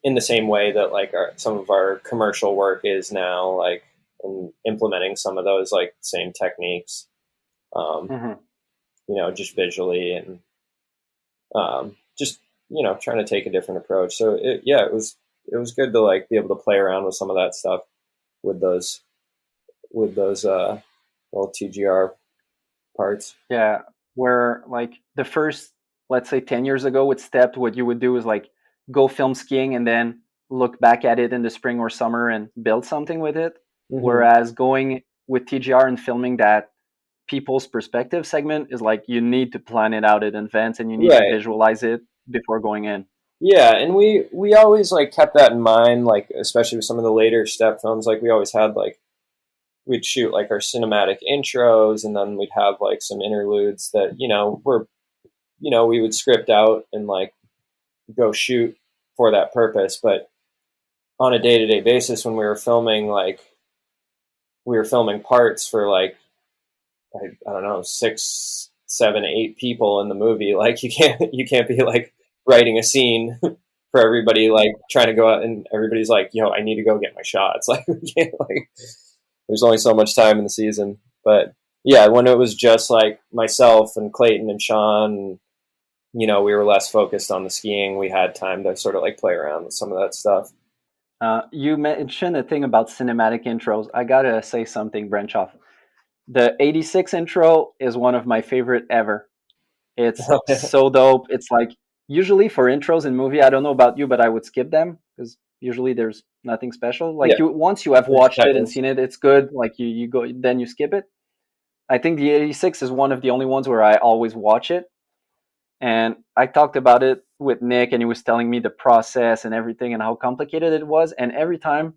way that like some of our commercial work is now, like, and implementing some of those like same techniques, Mm-hmm. you know, just visually, and just, you know, trying to take a different approach. So yeah, it was good to like be able to play around with some of that stuff with those little TGR parts. Yeah, where like the first, let's say 10 years ago with Stepped, what you would do is like go film skiing and then look back at it in the spring or summer and build something with it. Mm-hmm. Whereas going with TGR and filming that people's perspective segment is like you need to plan it out in advance and you need to Right. visualize it before going in. Yeah, and we always like kept that in mind, like especially with some of the later step films, like we always had like we'd shoot like our cinematic intros, and then we'd have like some interludes that, you know, were, you know, we would script out and like go shoot for that purpose. But on a day-to-day basis, when we were filming, like we were filming parts for like I don't know, 6, 7, 8 people in the movie. Like you can't be like writing a scene for everybody, like trying to go out and everybody's like, yo, I need to go get my shots. Like we can't, like there's only so much time in the season. But yeah, when it was just like myself and Clayton and Sean, we were less focused on the skiing. We had time to sort of like play around with some of that stuff. You mentioned a thing about cinematic intros. I gotta say something, Brenchoff. The 86 intro is one of my favorite ever. It's so dope. It's like, usually for intros in movie, I don't know about you, but I would skip them because usually there's nothing special. Like once you have watched it and seen it, it's good. Like you go, then you skip it. I think the 86 is one of the only ones where I always watch it. And I talked about it with Nick, and he was telling me the process and everything and how complicated it was. And every time,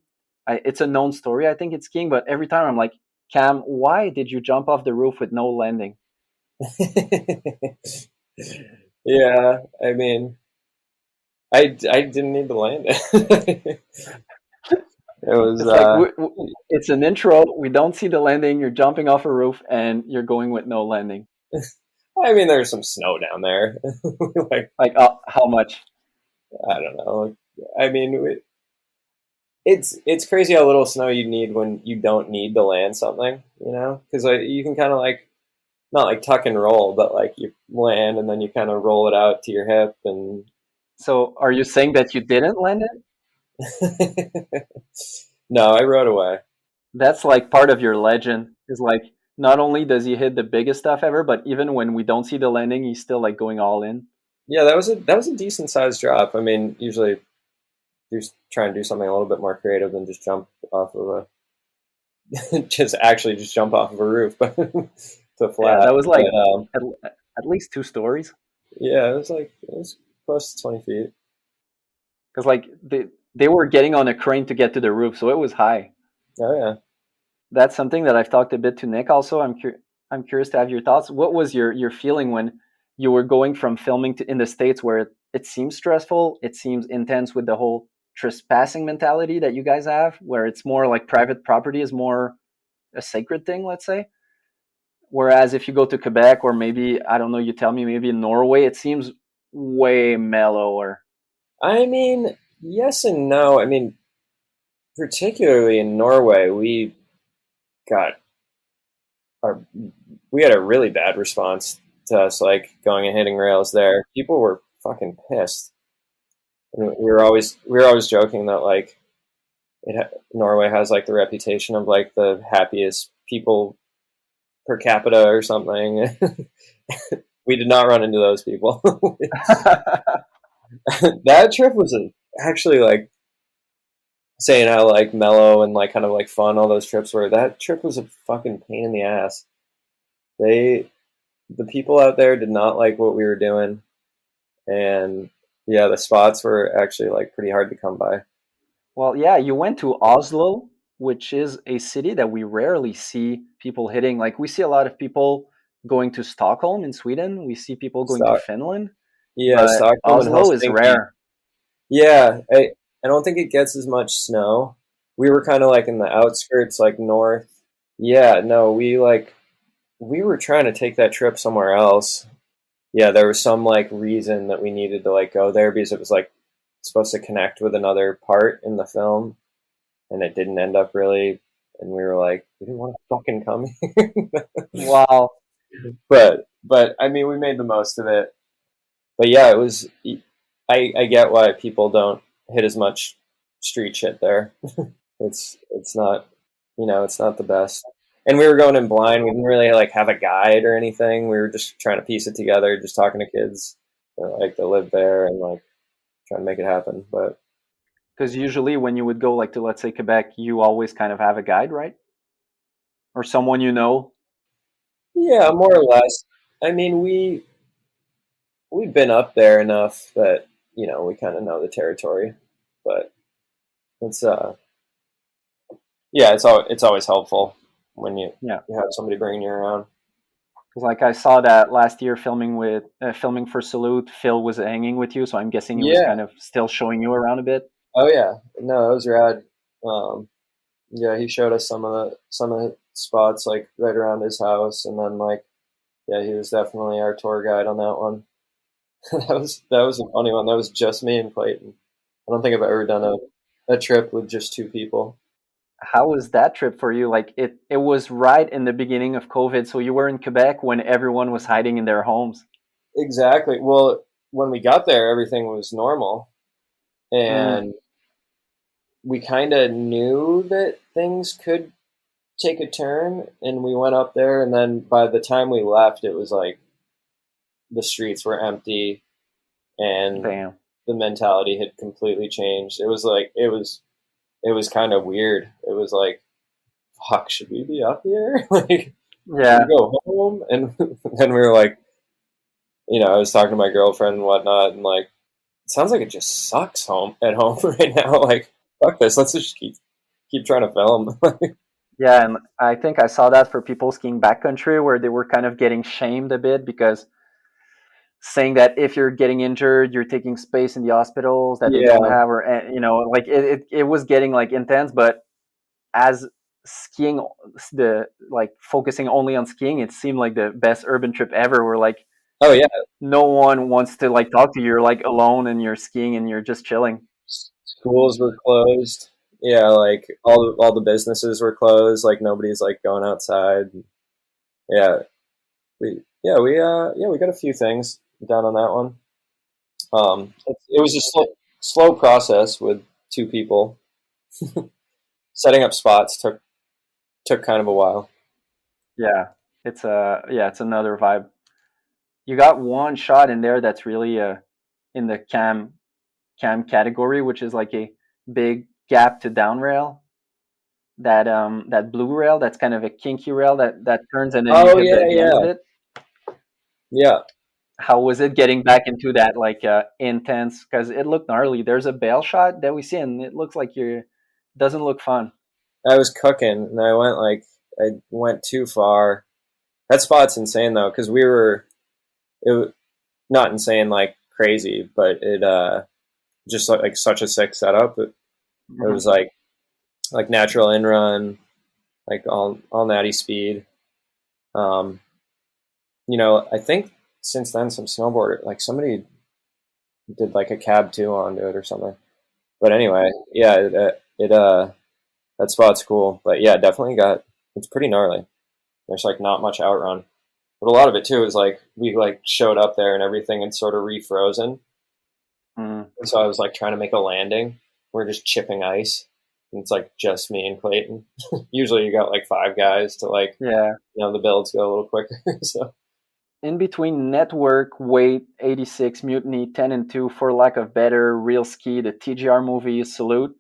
it's a known story, I think it's skiing, but every time I'm like, Cam, why did you jump off the roof with no landing? Yeah, I mean, I didn't need to land it. It was it's an intro. We don't see the landing. You're jumping off a roof, and you're going with no landing. I mean, there's some snow down there. like how much? I don't know. I mean, it's crazy how little snow you need when you don't need to land something. Because you can kind of like not like tuck and roll, but like you land and then you kind of roll it out to your hip. And so, are you saying that you didn't land it? No, I rode away. That's like part of your legend. Is like, not only does he hit the biggest stuff ever, but even when we don't see the landing, he's still like going all in. Yeah, that was a decent sized drop. I mean, usually you try and do something a little bit more creative than just jump off of just jump off of a roof, but to flat. Yeah, that was like at least 2 stories. Yeah, it was close to 20 feet. Because like they were getting on a crane to get to the roof, so it was high. Oh yeah. That's something that I've talked a bit to Nick also. I'm curious to have your thoughts. What was your feeling when you were going from filming in the States, where it seems stressful, it seems intense with the whole trespassing mentality that you guys have, where it's more like private property is more a sacred thing, let's say. Whereas if you go to Quebec, or maybe, I don't know, you tell me, maybe in Norway, it seems way mellower. I mean, yes and no. I mean, particularly in Norway, we had a really bad response to us, like going and hitting rails there. People were fucking pissed. And we were always joking that like Norway has like the reputation of like the happiest people per capita or something. We did not run into those people. That trip was actually like saying how like mellow and like kind of like fun all those trips were. That trip was a fucking pain in the ass. The people out there did not like what we were doing, and yeah, the spots were actually like pretty hard to come by. Well, yeah, you went to Oslo, which is a city that we rarely see people hitting. Like we see a lot of people going to Stockholm in Sweden. We see people going to Finland. Yeah, Stockholm Oslo is rare. Yeah, I don't think it gets as much snow. We were kind of like in the outskirts, like north. Yeah, no, we were trying to take that trip somewhere else. Yeah, there was some like reason that we needed to like go there because it was like supposed to connect with another part in the film, and it didn't end up really. And we were like, we didn't want to fucking come here. Wow. But I mean, we made the most of it. But yeah, it was. I get why people don't hit as much street shit there. It's not, it's not the best. And we were going in blind. We didn't really like have a guide or anything. We were just trying to piece it together, just talking to kids that live there and like trying to make it happen. But because usually when you would go like to, let's say, Quebec, you always kind of have a guide, right? Or someone you know. Yeah, more or less. I mean, we've been up there enough that we kind of know the territory. But it's yeah, it's always helpful when you have somebody bringing you around. Because like I saw that last year filming for Salute, Phil was hanging with you, so I'm guessing he was kind of still showing you around a bit. Oh yeah, no, that was rad. Yeah, he showed us some of spots like right around his house, and then like yeah, he was definitely our tour guide on that one. That was a funny one. That was just me and Clayton. I don't think I've ever done a trip with just two people. How was that trip for you? Like it was right in the beginning of COVID, so you were in Quebec when everyone was hiding in their homes. Exactly. Well, when we got there, everything was normal, Mm, and we kind of knew that things could take a turn, and we went up there, and then by the time we left, it was like the streets were empty, and damn. the mentality had completely changed. It was like it was kind of weird. It was like, fuck, should we be up here? Like, should Yeah, we go home? And then we were like, I was talking to my girlfriend and whatnot, and like, it sounds like it just sucks home at home right now. Like, fuck this. Let's just keep trying to film. yeah, and I think I saw that for people skiing backcountry where they were kind of getting shamed a bit because saying that if you're getting injured, you're taking space in the hospitals that they don't Yeah. have, or like it was getting like intense. But as skiing, the like focusing only on skiing, it seemed like the best urban trip ever. Where like Oh yeah. no one wants to like talk to you. You're like alone and you're skiing and you're just chilling. Schools were closed. Yeah, like all the businesses were closed. Like nobody's like going outside. Yeah, we got a few things done on that one. It was a slow process with two people. Setting up spots took kind of a while. Yeah, it's another vibe. You got one shot in there that's really in the cam category, which is like a big gap to down rail. That blue rail, that's kind of a kinky rail that turns and then you Oh hit yeah, the end of yeah, it. yeah. How was it getting back into that like intense? Because it looked gnarly. There's a bail shot that we see, and it looks like you're doesn't look fun. I was cooking, and I went too far. That spot's insane though, because it was not insane like crazy, but it just like such a sick setup. It Hmm. was like natural in run, like all natty speed. Um, I think since then some snowboarder like somebody did like a cab two onto it or something. But anyway, yeah, it that spot's cool. But yeah, definitely it's pretty gnarly. There's like not much outrun, but a lot of it too is like we like showed up there and everything had sort of refrozen, Mm. and so I was like trying to make a landing. We're just chipping ice, and it's like just me and Clayton. Usually you got like five guys to like Yeah. the builds go a little quicker. So In between Network, Wait, 86, Mutiny, 10 and 2, For Lack of Better, Real Ski, the TGR movies, Salute,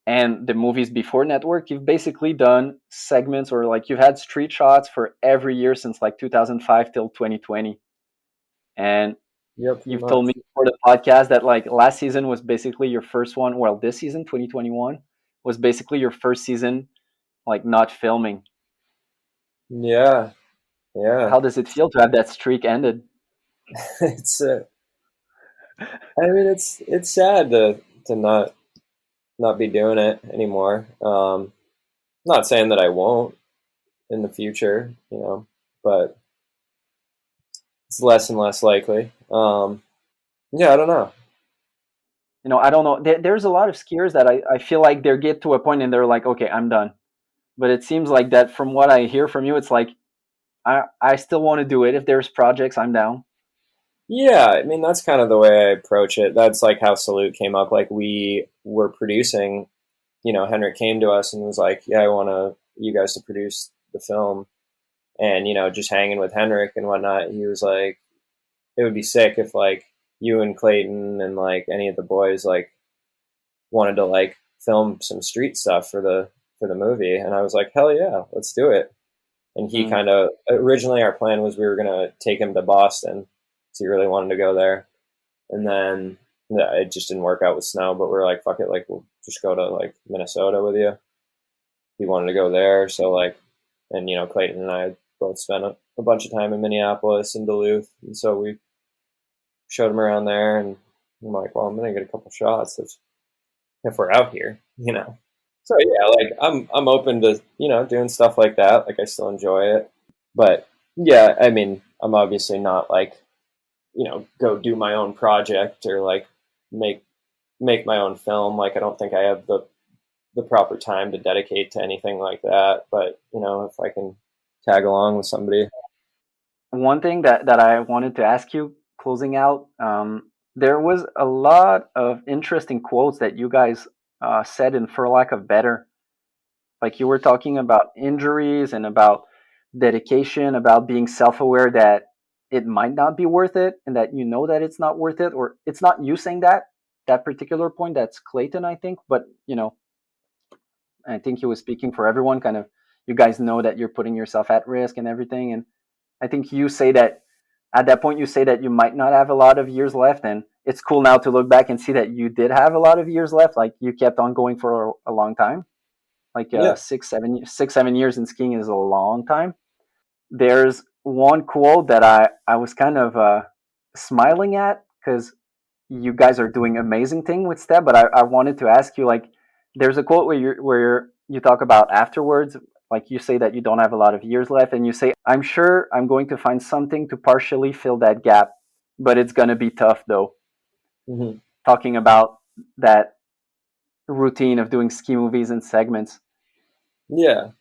and the movies before Network, you've basically done segments or like you've had street shots for every year since like 2005 till 2020. And yeah, pretty you've told much. me for the podcast that like last season was basically your first one. Well, this season, 2021, was basically your first season like not filming. Yeah, yeah. How does it feel to have that streak ended? It's I mean it's sad to not be doing it anymore. Not saying that I won't in the future, but it's less and less likely. Yeah, I don't know. I don't know. There's a lot of skiers that I feel like they get to a point and they're like, okay, I'm done. But it seems like that from what I hear from you, it's like I still want to do it. If there's projects, I'm down. Yeah, I mean that's kind of the way I approach it. That's like how Salute came up. Like we were producing, Henrik came to us and was like, "Yeah, I want you guys to produce the film." And just hanging with Henrik and whatnot, he was like, "It would be sick if like you and Clayton and like any of the boys like wanted to like film some street stuff for the movie." And I was like, "Hell yeah, let's do it." And he Mm, kind of originally our plan was we were gonna take him to Boston, so he really wanted to go there. And then yeah, it just didn't work out with snow. But we're like, fuck it, like we'll just go to like Minnesota with you. He wanted to go there, so like, and Clayton and I both spent a bunch of time in Minneapolis and Duluth, and so we showed him around there. And I'm like, well, I'm gonna get a couple shots if we're out here. So yeah, like I'm open to, doing stuff like that. Like I still enjoy it. But yeah, I mean, I'm obviously not like, go do my own project or like make my own film. Like I don't think I have the proper time to dedicate to anything like that. But, if I can tag along with somebody. One thing that I wanted to ask you, closing out, there was a lot of interesting quotes that you guys said in For Lack of Better. Like you were talking about injuries and about dedication, about being self-aware that it might not be worth it, and that you know that it's not worth it, or it's not you saying that particular point. That's Clayton, I think, but I think he was speaking for everyone. Kind of, you guys know that you're putting yourself at risk and everything, and I think you say that at that point you say that you might not have a lot of years left, and it's cool now to look back and see that you did have a lot of years left. Like you kept on going for a long time. Like Yeah. 6, 7 years in skiing is a long time. There's one quote that I was kind of smiling at because you guys are doing amazing thing with Stept, but I wanted to ask you, like, there's a quote where you talk about afterwards, like you say that you don't have a lot of years left, and you say, "I'm sure I'm going to find something to partially fill that gap, but it's gonna be tough though." Mm-hmm. Talking about that routine of doing ski movies and segments. Yeah.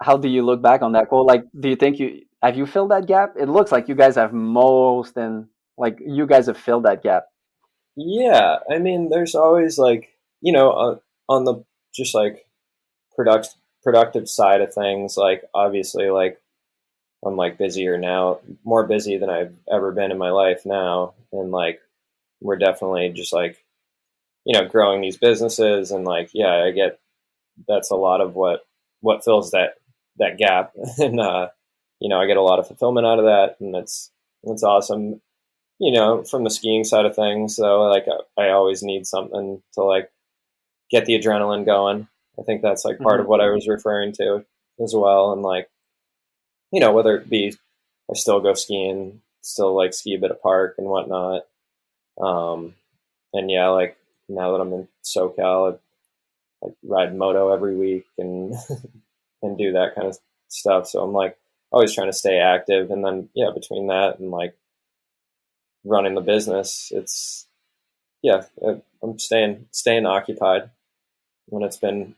How do you look back on that quote? Like, do you think you filled that gap? It looks like you guys have most, and like you guys have filled that gap. Yeah. I mean, there's always like, on the just like productive side of things, like obviously like I'm like busier now, more busy than I've ever been in my life now. And like, we're definitely just like, growing these businesses and like, yeah, I get, that's a lot of what fills that gap. And, I get a lot of fulfillment out of that, and it's awesome. From the skiing side of things, though, like I always need something to like get the adrenaline going. I think that's like part of what I was referring to as well. And like, whether it be I still go skiing, still like ski a bit of park and whatnot. And yeah, like now that I'm in SoCal, I like ride moto every week and and do that kind of stuff. So I'm like always trying to stay active. And then yeah, between that and like running the business, it's I'm staying occupied. And it's been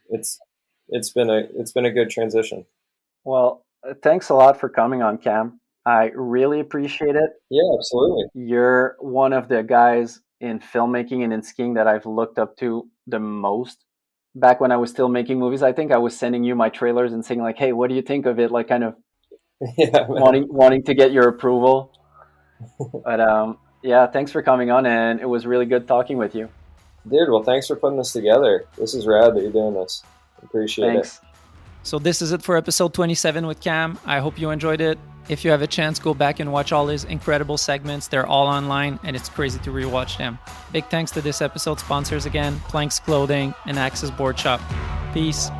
a good transition. Well, thanks a lot for coming on, Cam. I really appreciate it. Yeah, absolutely. You're one of the guys in filmmaking and in skiing that I've looked up to the most. Back when I was still making movies, I think I was sending you my trailers and saying like, "Hey, what do you think of it?" Like kind of wanting to get your approval. But yeah, thanks for coming on, and it was really good talking with you. Dude, well, thanks for putting this together. This is rad that you're doing this. Appreciate it. So this is it for episode 27 with Cam. I hope you enjoyed it. If you have a chance, go back and watch all his incredible segments. They're all online, and it's crazy to rewatch them. Big thanks to this episode's sponsors again, Planks Clothing and Axis Board Shop. Peace.